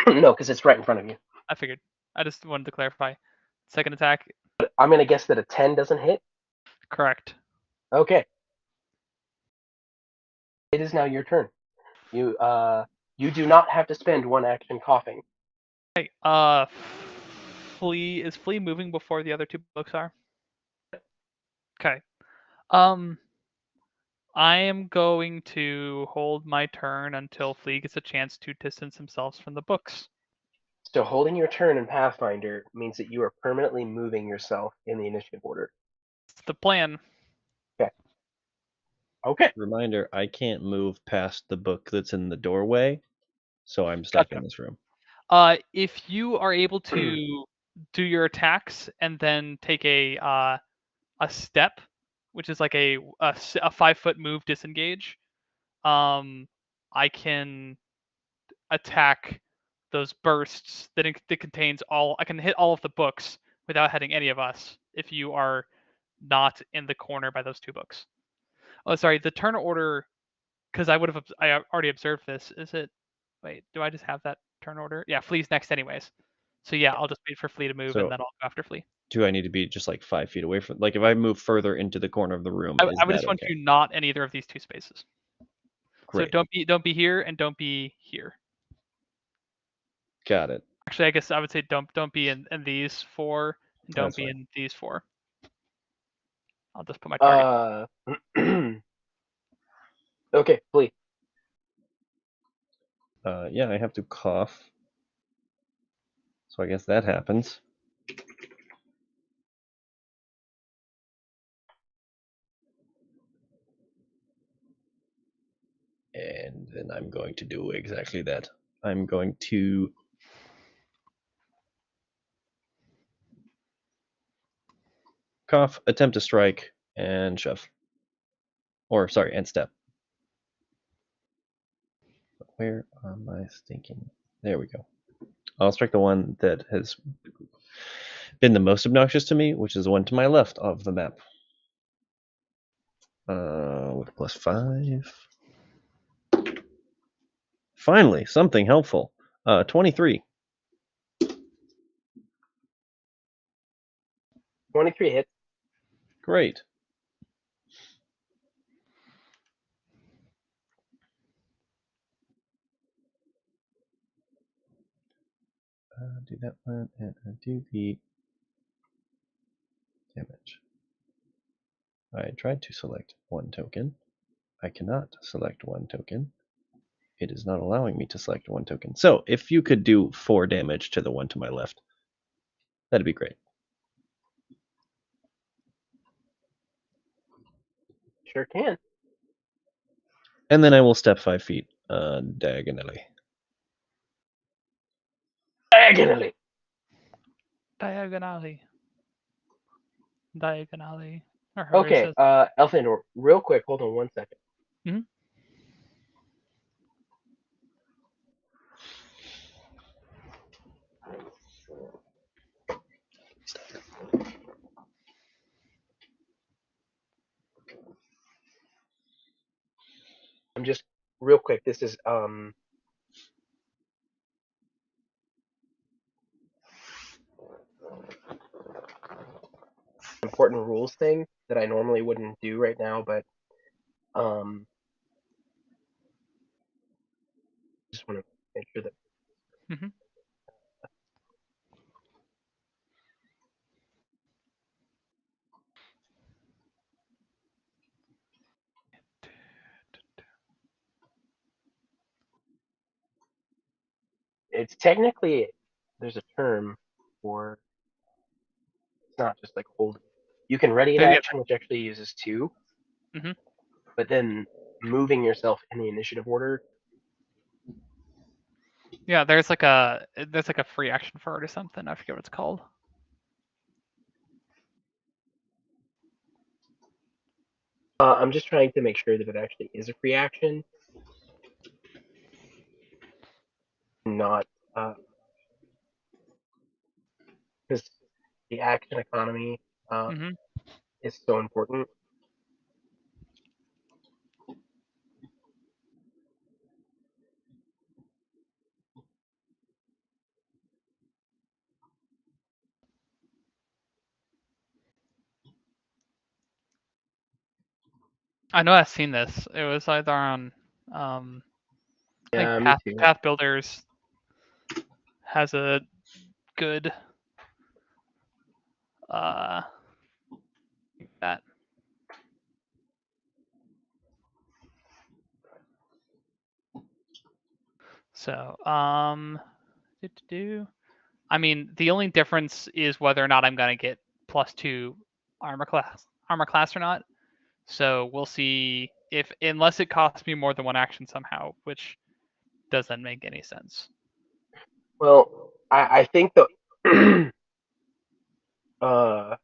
No, because it's right in front of you. I figured. I just wanted to clarify. Second attack, But I'm gonna guess that a 10 doesn't hit. correct. Okay. It is now your turn. You do not have to spend 1 action coughing. Okay, is Flea moving before the other 2 books are? Okay. I am going to hold my turn until Flea gets a chance to distance himself from the books. So holding your turn in Pathfinder means that you are permanently moving yourself in the initiative order. It's the plan. Okay. Reminder: I can't move past the book that's in the doorway, so I'm stuck in this room. If you are able to do your attacks and then take a step, which is like a 5-foot move disengage, I can attack those bursts that it contains all. I can hit all of the books without hitting any of us if you are not in the corner by those 2 books. Oh, sorry. The turn order, because I already observed this. Is it? Wait, do I just have that turn order? Yeah, Flea's next anyways. So yeah, I'll just wait for Flea to move and So then I'll go after Flea. do I need to be just like 5 feet away from? Like if I move further into the corner of the room, is I would that just want okay? you not in either of these 2 spaces. So Great. don't be here and don't be here. Got it. Actually, I guess I would say don't be in these 4 and don't That's be fine. in these 4. I'll just put my target. Okay, please. Yeah, I have to cough. So I guess that happens. And then I'm going to do exactly that. I'm going to cough, attempt to strike, and shove. Or, sorry, and step. Where am I thinking? There we go. I'll strike the one that has been the most obnoxious to me, which is the one to my left of the map. With +5. Finally, something helpful. 23. 23 hits. Great. Do that one and do the damage. I tried to select 1 token. I cannot select 1 token. It is not allowing me to select 1 token. So if you could do 4 damage to the one to my left, that'd be great. Sure can. And then I will step 5 feet diagonally. Diagonally. Diagonally. Or however it Okay, says. Elfandor, real quick, hold on 1 second. Mhm. I'm just real quick. This is important rules thing that I normally wouldn't do right now, but just want to make sure that Mhm. it's technically there's a term for it's not just like holding. You can ready an Yeah. action, which actually uses 2, Mhm. but then moving yourself in the initiative order. Yeah. There's like a free action for it or something. I forget what it's called. I'm just trying to make sure that it actually is a free action, not because the action economy Mhm. is so important. I know I've seen this. It was either on I think Yeah, me too. Path Builders has a good uh that. So I mean, the only difference is whether or not I'm gonna get +2 armor class or not. So we'll see if unless it costs me more than 1 action somehow, which doesn't make any sense. Well, I think the uh,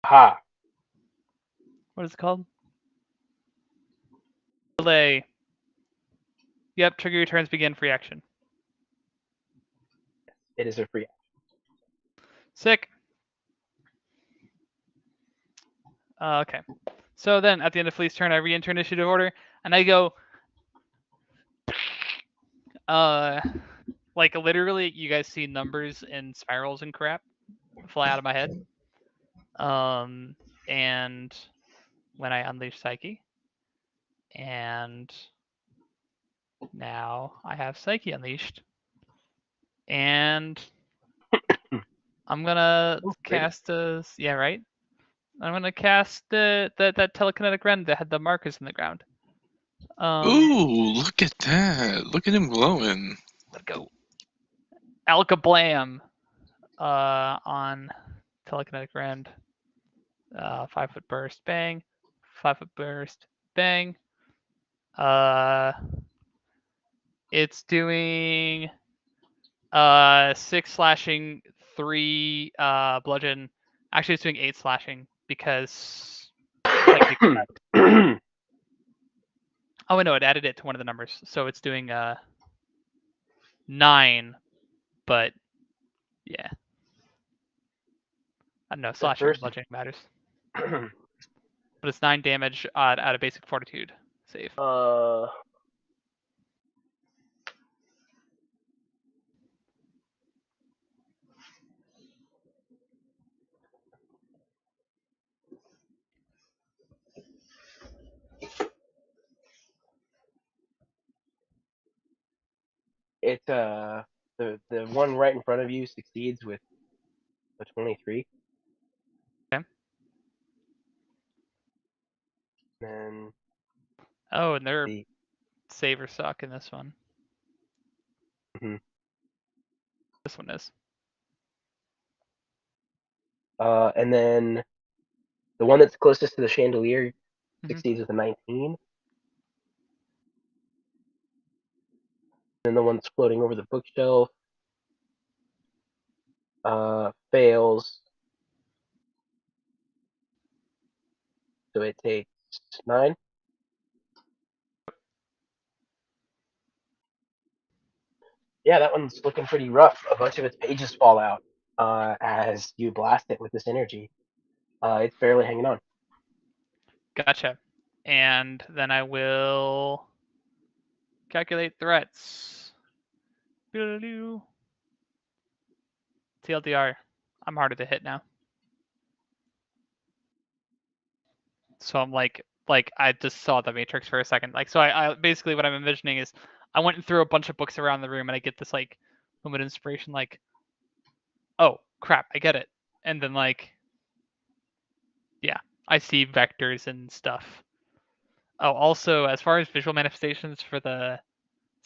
Ha! What is it called? Delay. Yep, trigger your turns, begin free action. It is a free. Sick. Okay. So then, at the end of Flea's turn, I re-enter initiative order, and I go, like literally, you guys see numbers and spirals and crap fly out of my head. And when I unleash Psyche, and now I have Psyche unleashed, and I'm gonna cast a right. I'm gonna cast that telekinetic rend that had the markers in the ground. Ooh, look at that! Look at him glowing. Let's go. Alkablam. On telekinetic rend. 5 foot burst, bang. 5 foot burst, bang. It's doing 6 slashing, 3 bludgeon. Actually, it's doing 8 slashing because psychic effect. Oh no, it added it to one of the numbers, so it's doing 9. But yeah, I don't know. Slashing and bludgeoning matters, but it's 9 damage at a basic fortitude save. It the one right in front of you succeeds with a 23. Okay. And Oh, and their the savers suck in this one. Mhm. This one is. And then the one that's closest to the chandelier Mhm. succeeds with a 19. Then the one that's floating over the bookshelf fails. So it takes 9. Yeah, that one's looking pretty rough. A bunch of its pages fall out as you blast it with this energy. It's barely hanging on. Gotcha. And then I will calculate threats. TLDR, I'm harder to hit now. So I'm like I just saw the Matrix for a second. Like, so I basically what I'm envisioning is I went and threw a bunch of books around the room and I get this like moment of inspiration, like, oh crap, I get it. And then like, yeah, I see vectors and stuff. Oh, also as far as visual manifestations for the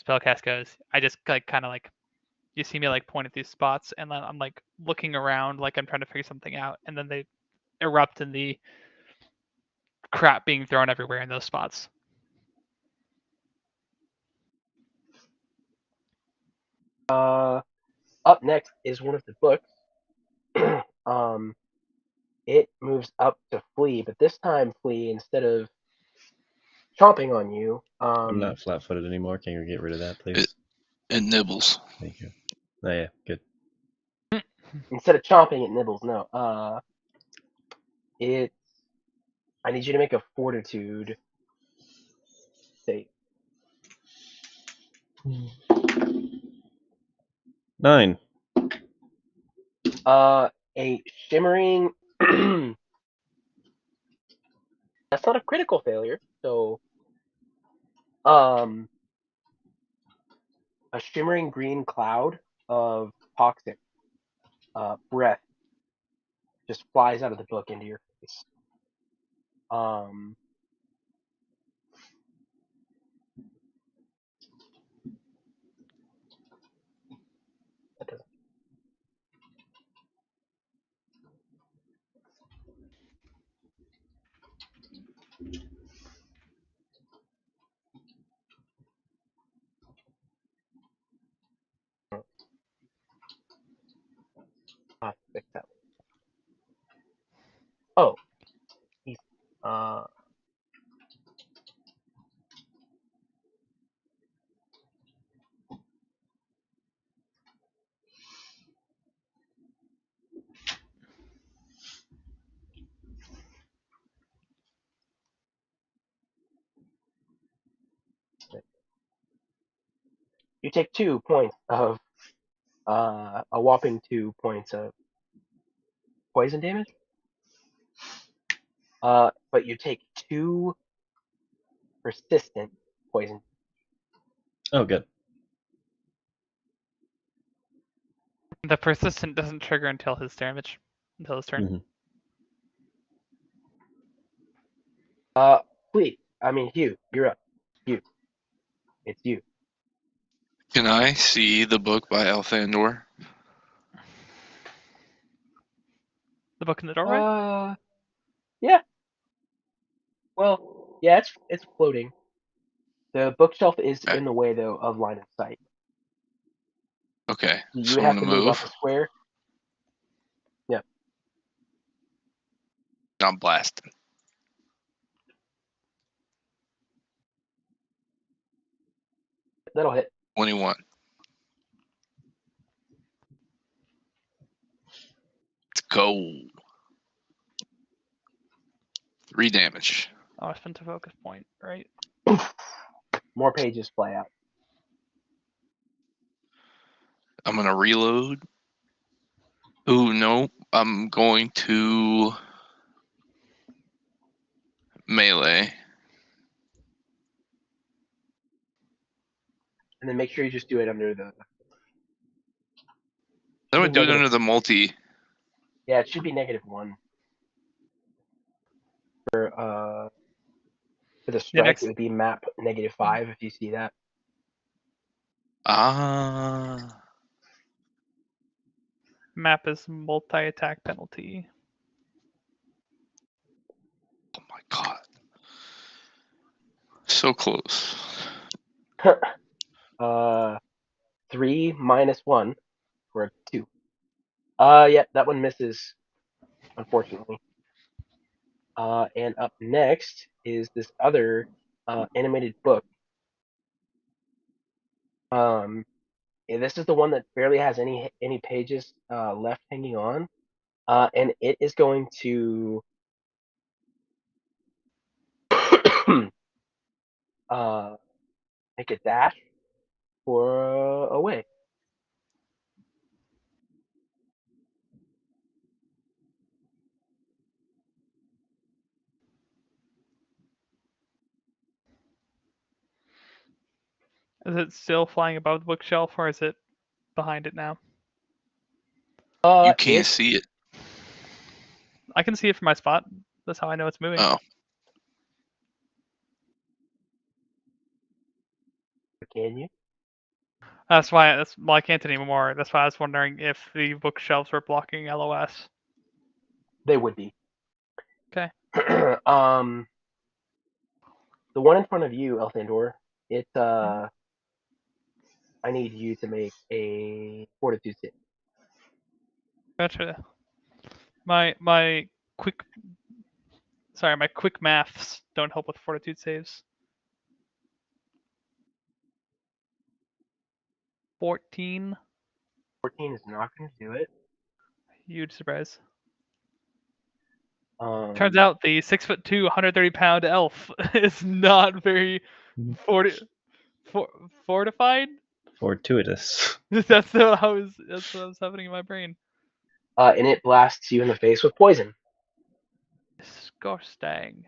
spellcast goes, I just like kind of like you see me like point at these spots and then I'm like looking around like I'm trying to figure something out, and then they erupt in the crap being thrown everywhere in those spots. Up next is one of the books. It moves up to Flea, but this time Flea, instead of chomping on you, I'm not flat-footed anymore. Can you get rid of that, please? It nibbles. Thank you. Oh yeah, good. instead of chomping, it nibbles. No, it. I need you to make a Fortitude save. 9. A shimmering. That's not a critical failure. So, um, a shimmering green cloud of toxic breath just flies out of the book into your face. Um, that doesn't. I'll fix that. Oh, Uh, you take 2 points of a whopping 2 points of poison damage. But you take 2 persistent poison. Oh, good. The persistent doesn't trigger until his turn. hmm Hugh, you're up. Hugh, it's you. Can I see the book by Althandor? The book in the doorway? Yeah. Well, yeah, it's floating. The bookshelf is Okay. in the way though of line of sight. Okay. You So would I'm have gonna to move up move. a square. Yep, I'm blasting. that'll hit. 21. Let's go. 3 damage. Oh, I spent a focus point, right? More pages fly out. I'm gonna reload. Ooh, no. I'm going to melee. And then make sure you just do it under the. I Should be would do it negative. under the multi. Yeah, it should be -1 for the Yeah, strike. next It would be map -5 if you see that. Ah. map is multi-attack penalty. Oh my god. So close. 3 -1 for a 2. Yeah, that one misses, unfortunately. And up next is this other animated book. And this is the one that barely has any pages left hanging on, and it is going to uh, make a dash for away. Is it still flying above the bookshelf, or is it behind it now? You can't It see it. I can see it from my spot. That's how I know it's moving. Oh. can you? That's why. Well, I can't anymore. That's why I was wondering if the bookshelves were blocking LOS. They would be. Okay. um, the one in front of you, Elthandor. It I need you to make a fortitude save. Gotcha. My quick my quick maths don't help with fortitude saves. 14. 14 is not going to do it. Huge surprise. Um, Turns out the 6'2", 130-pound elf is not very fortified. Fortuitous. That's what was happening in my brain. and it blasts you in the face with poison. Disgusting.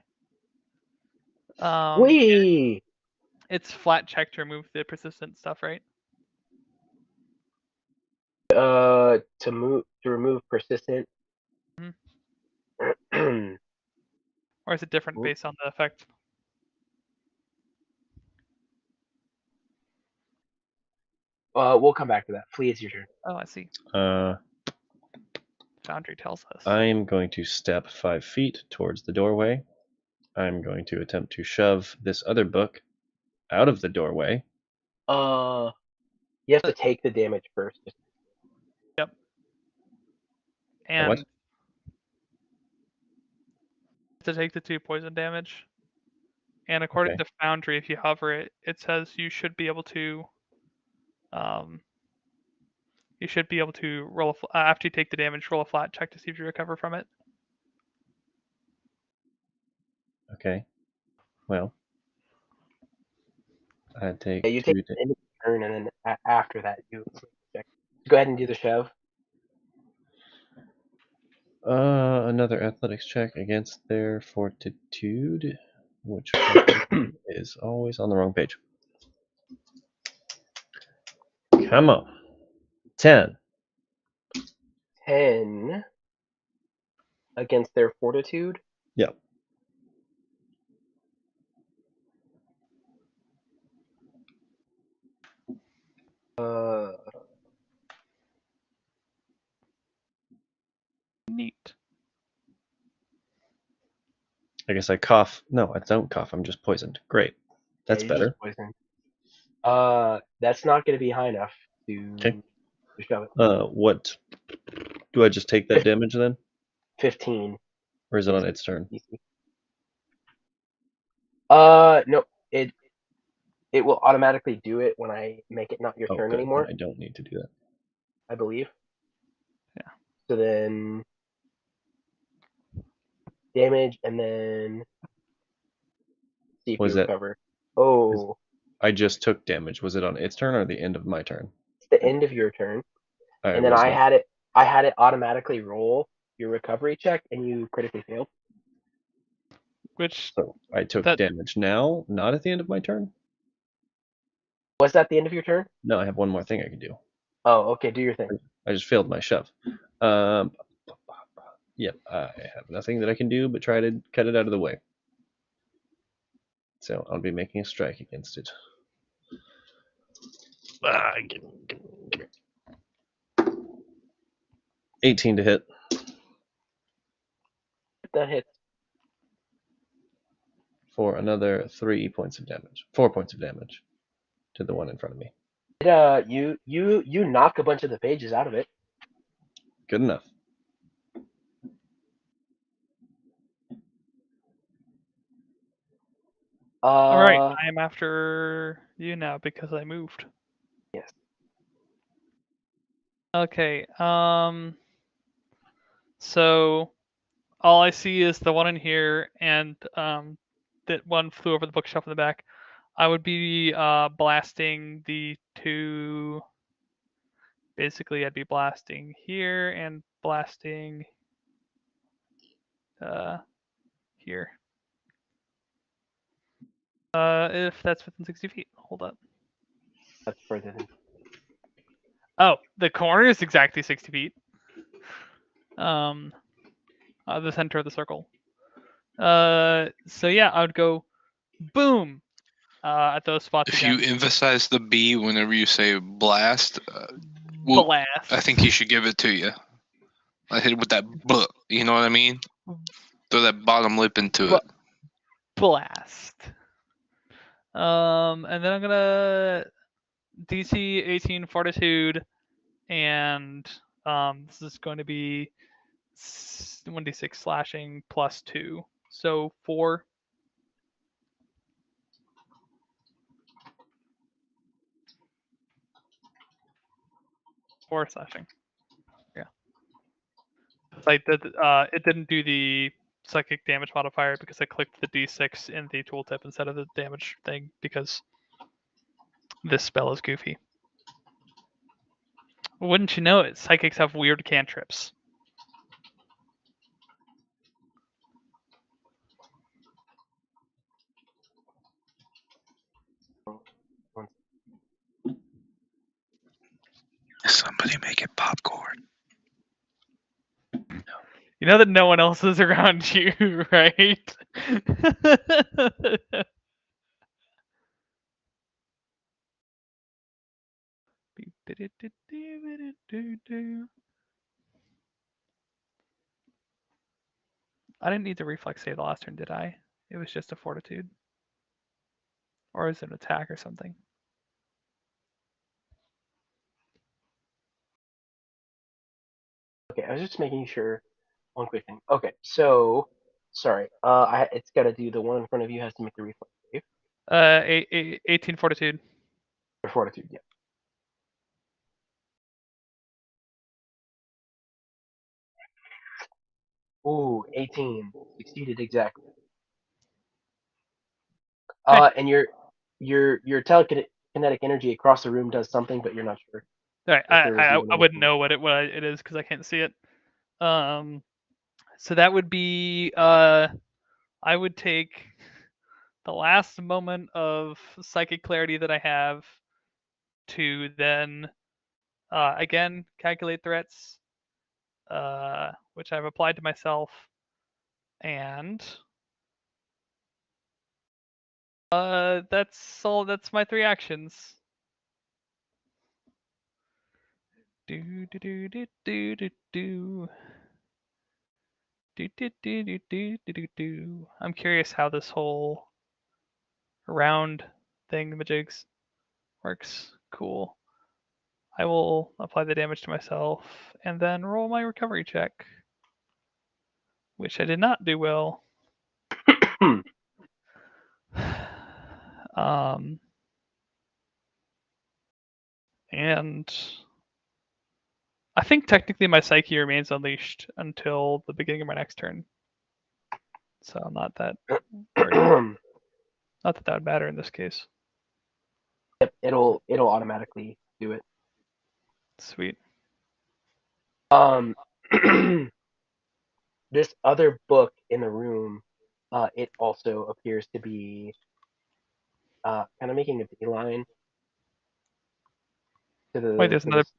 Whee! It's flat check to remove the persistent stuff, right? To remove persistent. Or is it different based on the effect? We'll come back to that. Flea, it's your turn. Oh, I see. Foundry tells us. I'm going to step 5 feet towards the doorway. I'm going to attempt to shove this other book out of the doorway. You have to take the damage first. Yep. What? And to take the 2 poison damage. And according Okay. to Foundry, if you hover it, it says you should be able to roll after you take the damage, roll a flat check to see if you recover from it. Okay. Well, I take Yeah, you take 2. the end of the turn, and then after that, you check. Go ahead and do the shove. Another athletics check against their fortitude, which is always on the wrong page. Come on. 10. 10 against their fortitude. Yep. Uh, Neat. I guess I cough. No, I don't cough. I'm just poisoned. Great. That's yeah, you're just better. poisoned. That's not going to be high enough Okay. to shove it. What do I just take that damage then, 15. or is it Is on its turn? DC. No, it will automatically do it when I make it not your Oh, turn good. Then anymore, I don't need to do that. I believe. Yeah. So then damage, and then see if you Was that? recover. Oh, I just took damage. Was it on its turn or the end of my turn? it's the end of your turn, I and then was not. I had it automatically roll your recovery check, and you critically failed. Which So I took that damage now, not at the end of my turn. Was that the end of your turn? No, I have one more thing I can do. Oh, okay. Do your thing. I just failed my shove. Um, yep, I have nothing that I can do but try to cut it out of the way. So I'll be making a strike against it. 18 to hit That hits. for another 3 points of damage. 4 points of damage to the one in front of me. You knock a bunch of the pages out of it. Good enough. all right. Uh, I am after you now because I moved. yes. Okay. So all I see is the one in here, and that one flew over the bookshelf in the back. I would be blasting the 2. Basically, I'd be blasting here and blasting here. If that's within 60 feet. Hold up. That's further than. Oh, the corner is exactly 60 feet. The center of the circle. So yeah, I would go boom at those spots If again. you emphasize the B whenever you say blast, well, Blast. I think he should give it to you. I hit it with that buh. You know what I mean? Throw that bottom lip into it. Blast. And then I'm gonna DC 18 Fortitude, and this is going to be 1d6 slashing plus 2, so 4. Four slashing. Yeah. Like it didn't do the psychic damage modifier because I clicked the d6 in the tooltip instead of the damage thing because this spell is goofy. Wouldn't you know it? Psychics have weird cantrips. Somebody make it popcorn. You know that no one else is around you, right? I didn't need the reflex save the last turn, did I? It was just a fortitude. Or is it an attack or something? Okay, I was just making sure. One quick thing. Okay, so Sorry. It's got to do the one in front of you has to make the reflex save 18 fortitude. or fortitude. Yeah. Ooh, 18 succeeded exactly. And your telekinetic energy across the room does something, but you're not sure Right. if there was even I wouldn't anything. know what it is because I can't see it. So that would be I would take the last moment of psychic clarity that I have to then again calculate threats, which I've applied to myself, and that's all. That's my 3 actions. Do do do do do do do. Do, do, do, do, do, do, do, do. I'm curious how this whole round thingamajigs works. Cool. I will apply the damage to myself and then roll my recovery check, which I did not do well. um, and I think technically my psyche remains unleashed until the beginning of my next turn. So not that worried. Not that that would matter in this case. Yep, it'll automatically do it. Sweet. This other book in the room, it also appears to be kind of making a beeline to Wait, the there's to another. this.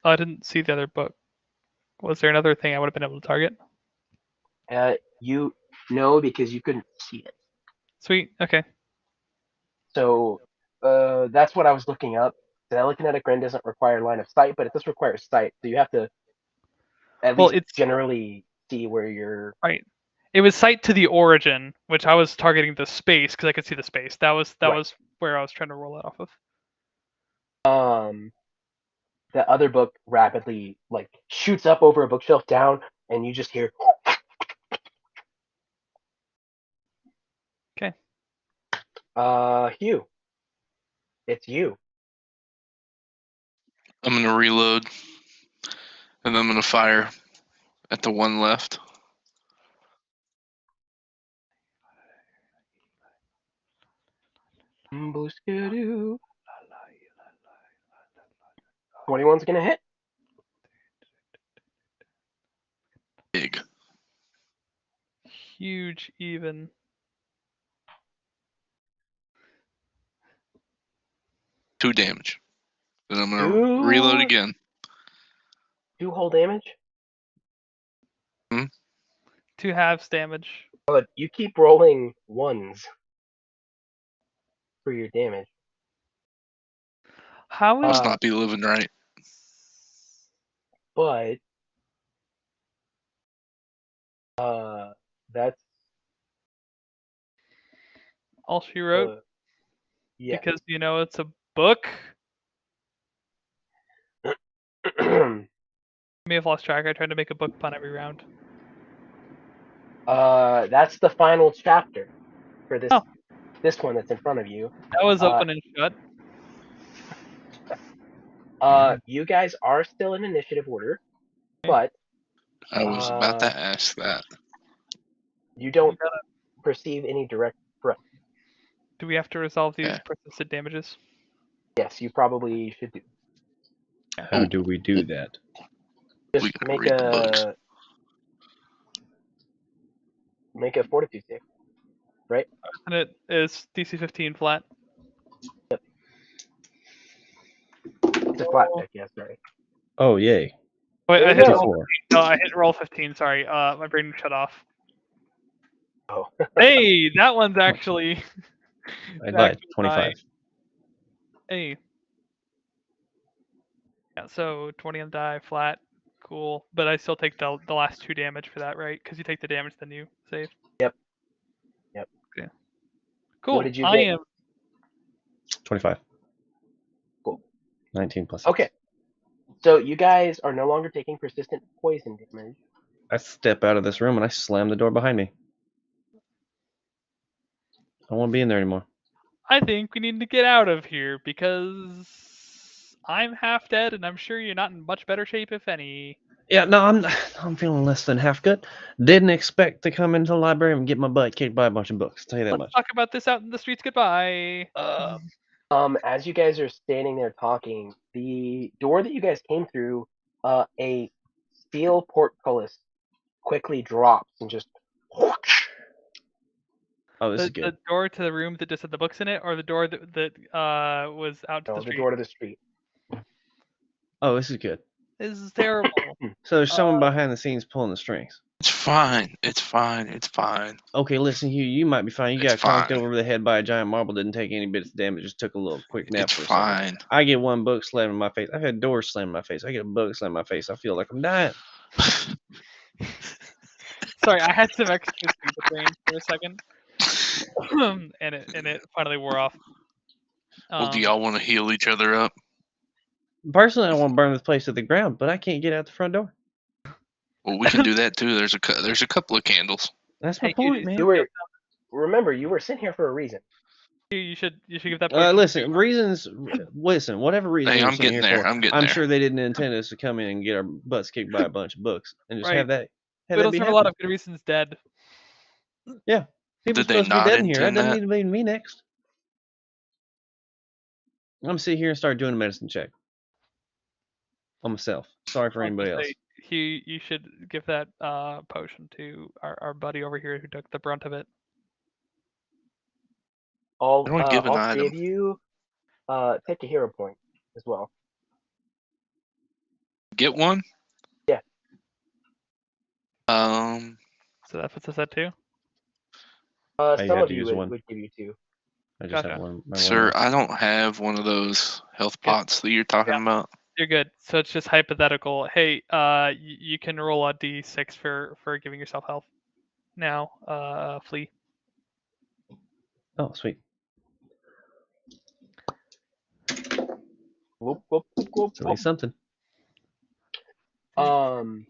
Oh, I didn't see the other book. Was there another thing I would have been able to target? You know because you couldn't see it. Sweet. Okay. So that's what I was looking up. The telekinetic grin doesn't require line of sight, but it does require sight. So you have to at Well, least it's generally see where you're. right. It was sight to the origin, which I was targeting the space because I could see the space. That was Right. where I was trying to roll it off of. The other book rapidly like shoots up over a bookshelf down, and you just hear. Okay. Hugh, it's you. I'm gonna reload, and I'm gonna fire at the one left. Booskadoo. 21's gonna hit. Big. Huge even. Two damage. Then I'm gonna reload Two, again. two whole damage. 2 halves damage. But you keep rolling ones for your damage. How is Must not be living right. But that's all she wrote? Yeah. Because it's a book. I may have lost track. I tried to make a book pun every round. That's the final chapter for this Oh. this one that's in front of you. That was open and shut. You guys are still in initiative order, Okay. but I was about to ask that. you don't perceive any direct threat. Do we have to resolve these Yeah. persistent damages? Yes, you probably should do. How do we do that? Just We gotta read the books. make a fortitude save. Right? And it is DC 15 flat. It's a flat deck, yeah, sorry. Oh, yay. Wait, There I you hit go. roll 15. No, I hit roll 15. Sorry, my brain shut off. Oh. Hey, that one's actually. I lied. 25. Dying. Hey. Yeah, so 20 on the die, flat, cool. But I still take the last 2 damage for that, right? Because you take the damage, then you save. Yep. Okay. Cool. What did you I get? am 25. Cool. 19 plus 6. Okay. So you guys are no longer taking persistent poison damage. I step out of this room and I slam the door behind me. I don't want to be in there anymore. I think we need to get out of here because I'm half dead and I'm sure you're not in much better shape, if any. Yeah, no, I'm feeling less than half good. Didn't expect to come into the library and get my butt kicked by a bunch of books. I'll tell you that Let's much. talk about this out in the streets. Goodbye. As you guys are standing there talking, the door that you guys came through, a steel portcullis quickly drops and just whoosh. Oh, this is The good. door to the room that just had the books in it, or the door that was out to the The street? door to the street. Oh, this is good. This is terrible. So there's someone behind the scenes pulling the strings. It's fine. It's fine. It's fine. Okay, listen, Hugh, you might be fine. You It's got conked fine. over the head by a giant marble, didn't take any bits of damage, just took a little quick nap It's for a second. fine. I get one book slammed in my face. I've had doors slammed in my face. I get a book slammed in my face. I feel like I'm dying. Sorry, I had some extra speed brain for a second, and it finally wore off. Well, do y'all want to heal each other up? Personally, I want to burn this place to the ground, but I can't get out the front door. Well, we can do that too. There's a couple of candles. That's my Hey, point, man. Remember, you were sitting here for a reason. You should give that. Person Listen, whatever reason Hey, we're I'm sitting getting here there. for, I'm getting I'm there. sure they didn't intend us to come in and get our butts kicked by a bunch of books and just Right. have that Riddles be have a lot happening. of good reasons dead. Yeah. People Did they supposed to be not dead in here. That intend doesn't that? need to be me next. I'm gonna sit here and start doing a medicine check on myself. Sorry for I was anybody gonna else. say, you should give that potion to our buddy over here who took the brunt of it. All I don't give an all item. three of you take a hero point as well. Get one? Yeah. So that puts us at 2. You Some have of to you use one. would give you 2. I just Gotcha. have one. My Sir, one. I don't have one of those health pots that you're talking about. You're good. So it's just hypothetical. Hey, you can roll a d6 for giving yourself health. Now, Flea. Oh, sweet. Whoop, whoop, whoop, whoop, It's at least something. whoop.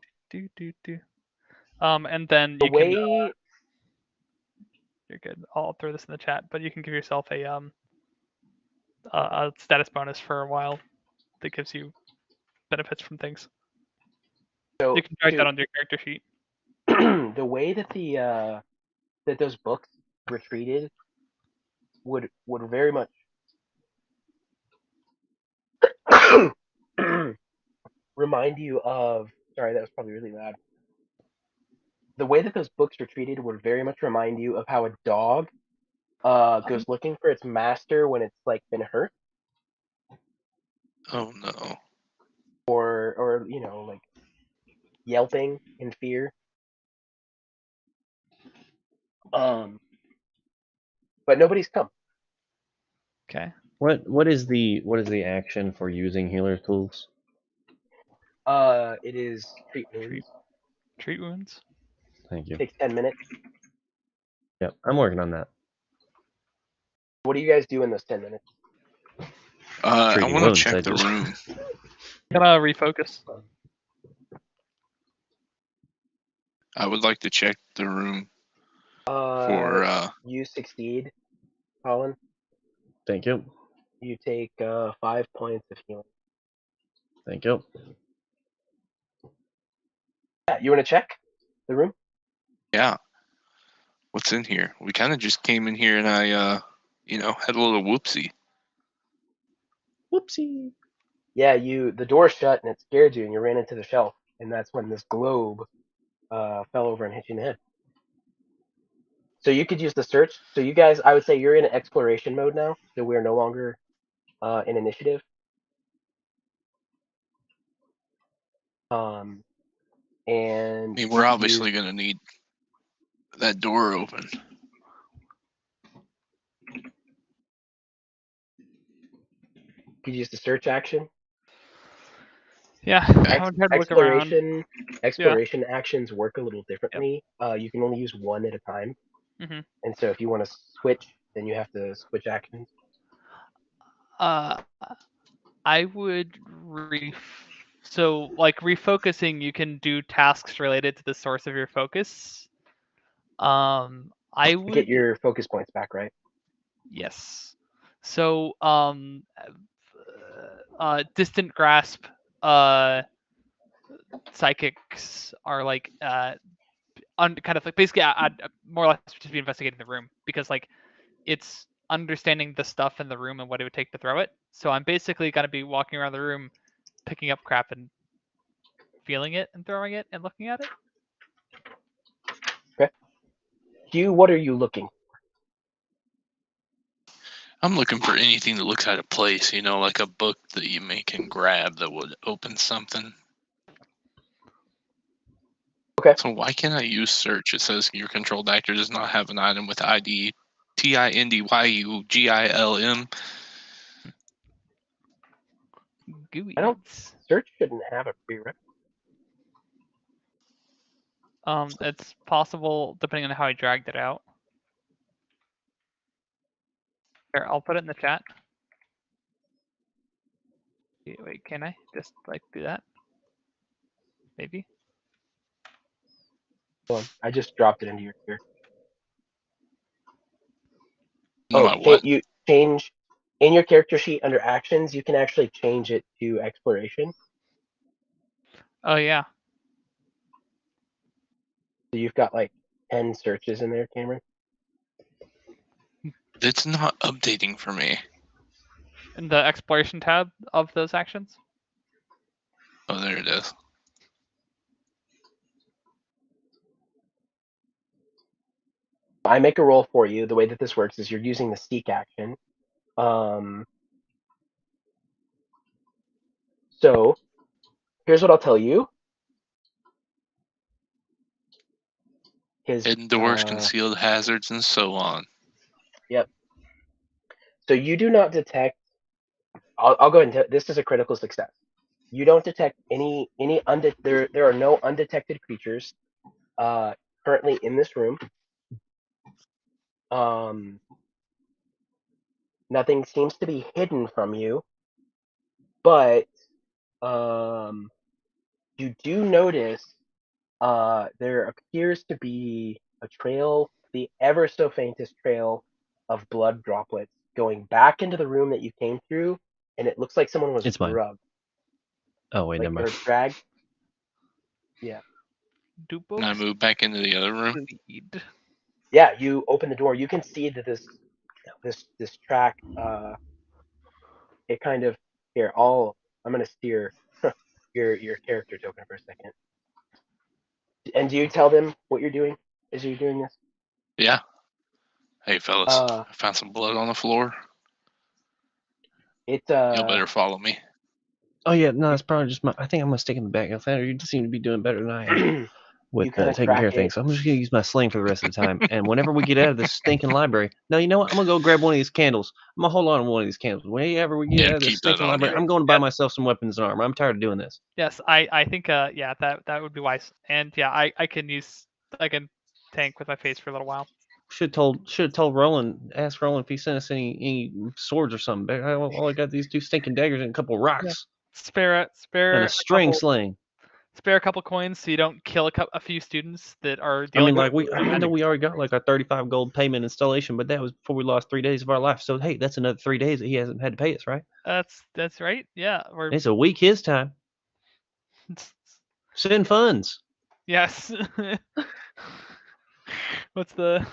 And then The you can. way You're good. I'll throw this in the chat, but you can give yourself a status bonus for a while that gives you benefits from things. so You can write that on your character sheet. the way that that those books were treated would very much remind you of. Sorry, that was probably really loud. The way that those books were treated would very much remind you of how a dog goes looking for its master when it's like been hurt, Oh no. or like yelping in fear. But nobody's come. Okay. What is the action for using healer tools? It is treat wounds. Treat wounds. Thank you. Takes 10 minutes. Yep, I'm working on that. What do you guys do in those 10 minutes? I Treating want to wounds, I check the just- room. Gonna refocus. I would like to check the room Uh, for you succeed, Colin. Thank you. You take 5 points of healing. Thank you. Yeah, you want to check the room? yeah. What's in here? We kind of just came in here and I had a little whoopsie. Whoopsie. Yeah, the door shut and it scared you, and you ran into the shelf, and that's when this globe fell over and hit you in the head. So you could use the search. So you guys, I would say you're in exploration mode now. So we're no longer in initiative. And I mean, we're obviously going to need that door open. you could use the search action. Yeah. I'm trying to look around. Exploration actions work a little differently. You can only use one at a time. Mhm. And so if you want to switch, then you have to switch actions. I would So, like refocusing, you can do tasks related to the source of your focus. I would Get your focus points back, right? yes. So, distant grasp, psychics are like kind of like basically I'd more or less just be investigating the room because like it's understanding the stuff in the room and what it would take to throw it. So I'm basically gonna be walking around the room, picking up crap and feeling it and throwing it and looking at it. Okay. What are you looking? I'm looking for anything that looks out of place, like a book that you can grab that would open something. Okay. So why can't I use search? It says your controlled actor does not have an item with ID TINDYUGILM. Gooey. I don't. Search shouldn't have a prerequisite. It's possible depending on how I dragged it out. Here, I'll put it in the chat. Wait, can I just like do that? Maybe. Hold on. I just dropped it into your character. No, I Oh, what? you change in your character sheet under actions. You can actually change it to exploration. Oh yeah. So you've got like 10 searches in there, Cameron. It's not updating for me. In the exploration tab of those actions. Oh, there it is. I make a roll for you. The way that this works is you're using the seek action. So here's what I'll tell you. Hidden doors, concealed hazards, and so on. Yep. So you do not detect. I'll go into this is a critical success. You don't detect any there are no undetected creatures currently in this room. Nothing seems to be hidden from you, but you do notice there appears to be a trail, the ever so faintest trail of blood droplets going back into the room that you came through, and it looks like someone was It's mine. drugged, Oh wait, like never or mind. dragged. Yeah. Can I move back into the other room? Yeah, you open the door. You can see that this track. It kind of here. I'm gonna steer your character token for a second. And do you tell them what you're doing as you're doing this? Yeah. Hey, fellas, I found some blood on the floor. It's Y'all better follow me. Oh yeah, no, it's probably just my. I think I'm gonna stick in the back. Alexander, you seem to be doing better than I am with kinda taking track care of it. things. So I'm just gonna use my sling for the rest of the time. And whenever we get out of this stinking library, no, you know what? I'm gonna go grab one of these candles. I'm gonna hold on to one of these candles. Whenever we get Yeah, out of this keep that stinking on library, you. I'm going to buy myself some weapons and armor. I'm tired of doing this. Yes, I think yeah that would be wise. And yeah, I can tank with my face for a little while. Should have told Roland. Ask Roland if he sent us any swords or something. But all I got these two stinking daggers and a couple of rocks Spare and a string sling. Spare a couple coins so you don't kill a few students that are I dealing mean, with. like I know we already got like our 35 gold payment installation, but that was before we lost 3 days of our life. So hey, that's another 3 days that he hasn't had to pay us, right? That's right. Yeah, And it's a week his time. Send funds. Yes. What's the?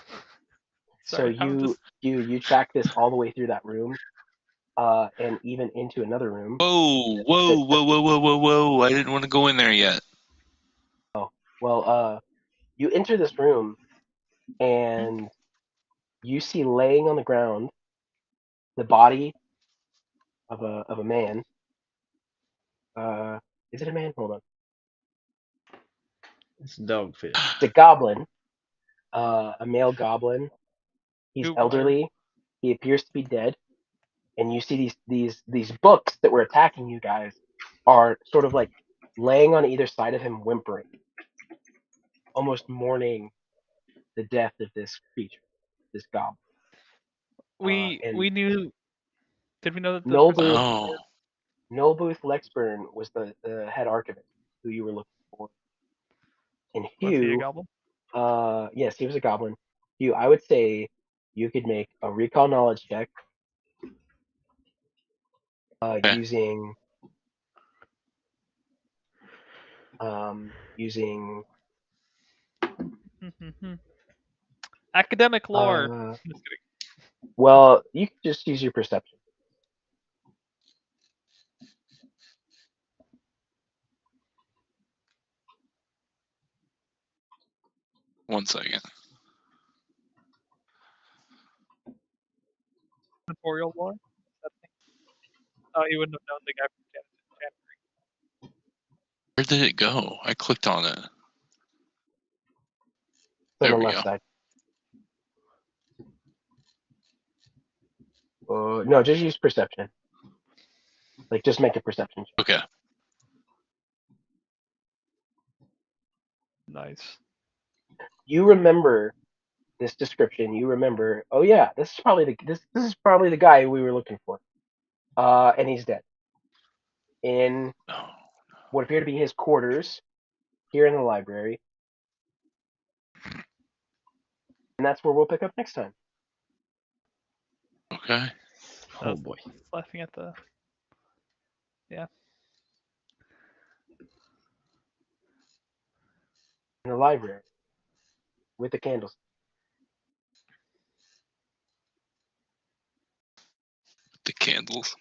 Sorry, So you track this all the way through that room, and even into another room. Whoa! I didn't want to go in there yet. Oh, well, you enter this room, and you see laying on the ground the body of a man. Is it a man? Hold on. It's dogfish. It's a goblin, a male goblin. He's Google. elderly. He appears to be dead, and you see these books that were attacking you guys are sort of like laying on either side of him, whimpering, almost mourning the death of this creature, this goblin. We knew. Did we know that the Nolder, Oh, Nullbooth Lexburn was the head archivist who you were looking for. And Was he a Hugh, goblin? yes, he was a goblin. Hugh, I would say you could make a recall knowledge check Okay. using Academic lore. uh, Just kidding. well, you could just use your perception. One second. Tutorial lore. Oh, he wouldn't have known the guy from Where did it go? I clicked on it. It's on There the we left go. side. No, just use perception. Like, just make a perception check. Okay. Nice. You remember this description. You remember, oh yeah, this is probably the guy we were looking for. And he's dead in Oh, what appear to be his quarters here in the library. And that's where we'll pick up next time. okay. Oh boy. Laughing at the. In the library with the candles. The candles.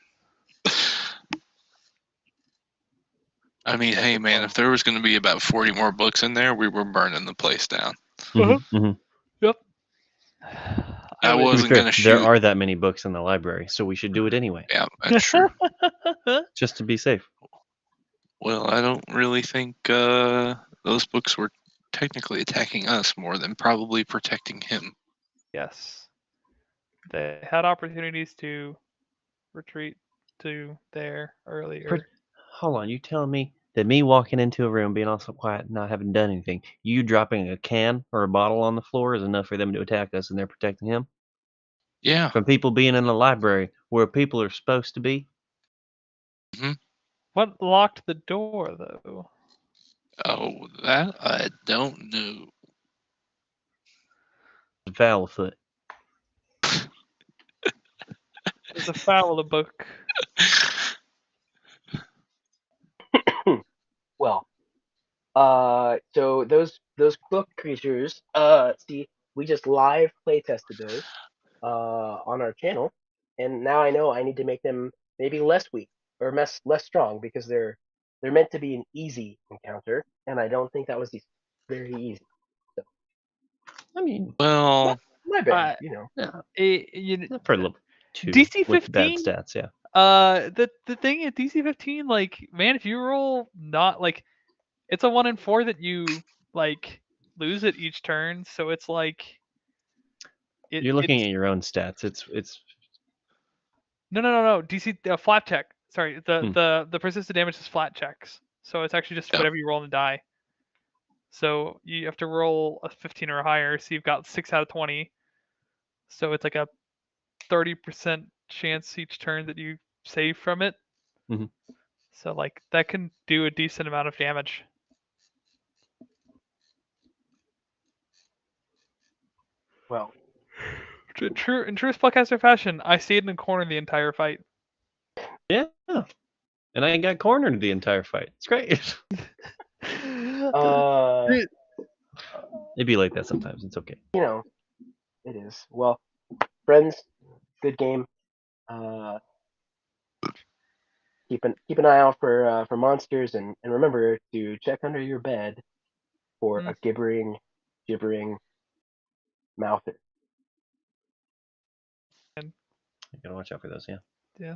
I mean, hey man, if there was going to be about 40 more books in there, we were burning the place down. Yep. I To be wasn't fair, going to there shoot. are that many books in the library, so we should do it anyway, Yeah, that's true. just to be safe. Well, I don't really think those books were technically attacking us more than probably protecting him. Yes. They had opportunities to retreat to there earlier. Hold on, you telling me that me walking into a room, being all so quiet, not having done anything, you dropping a can or a bottle on the floor is enough for them to attack us, and they're protecting him Yeah. from people being in the library where people are supposed to be? What locked the door, though? Oh, that I don't know. Foul foot. There's a foul of book. Well, so those book creatures, see, we just live play tested those on our channel, and now I know I need to make them maybe less weak or less strong because they're meant to be an easy encounter, and I don't think that was very easy. So I mean, Well, my bad, you know. yeah, for level 2 DC with bad 15. stats, yeah. The thing at DC 15, like, man, if you roll not like, it's a 1 in 4 that you like lose it each turn. So it's like You're looking it's at your own stats. It's no. DC flat check. Sorry, Hmm. the persistent damage is flat checks. So it's actually just Yep. whatever you roll in the die. So you have to roll a 15 or higher. So you've got 6 out of 20. So it's like a 30% chance each turn that you save from it. Mhm. So like that can do a decent amount of damage. Well, In true spellcaster fashion, I stayed in the corner the entire fight. yeah. And I got cornered the entire fight. It's great. It'd be like that sometimes. It's okay. you know, it is. Well, friends, good game. Uh, keep an eye out for monsters, and remember to check under your bed for a gibbering mouther. You gotta watch out for those, yeah. Yeah.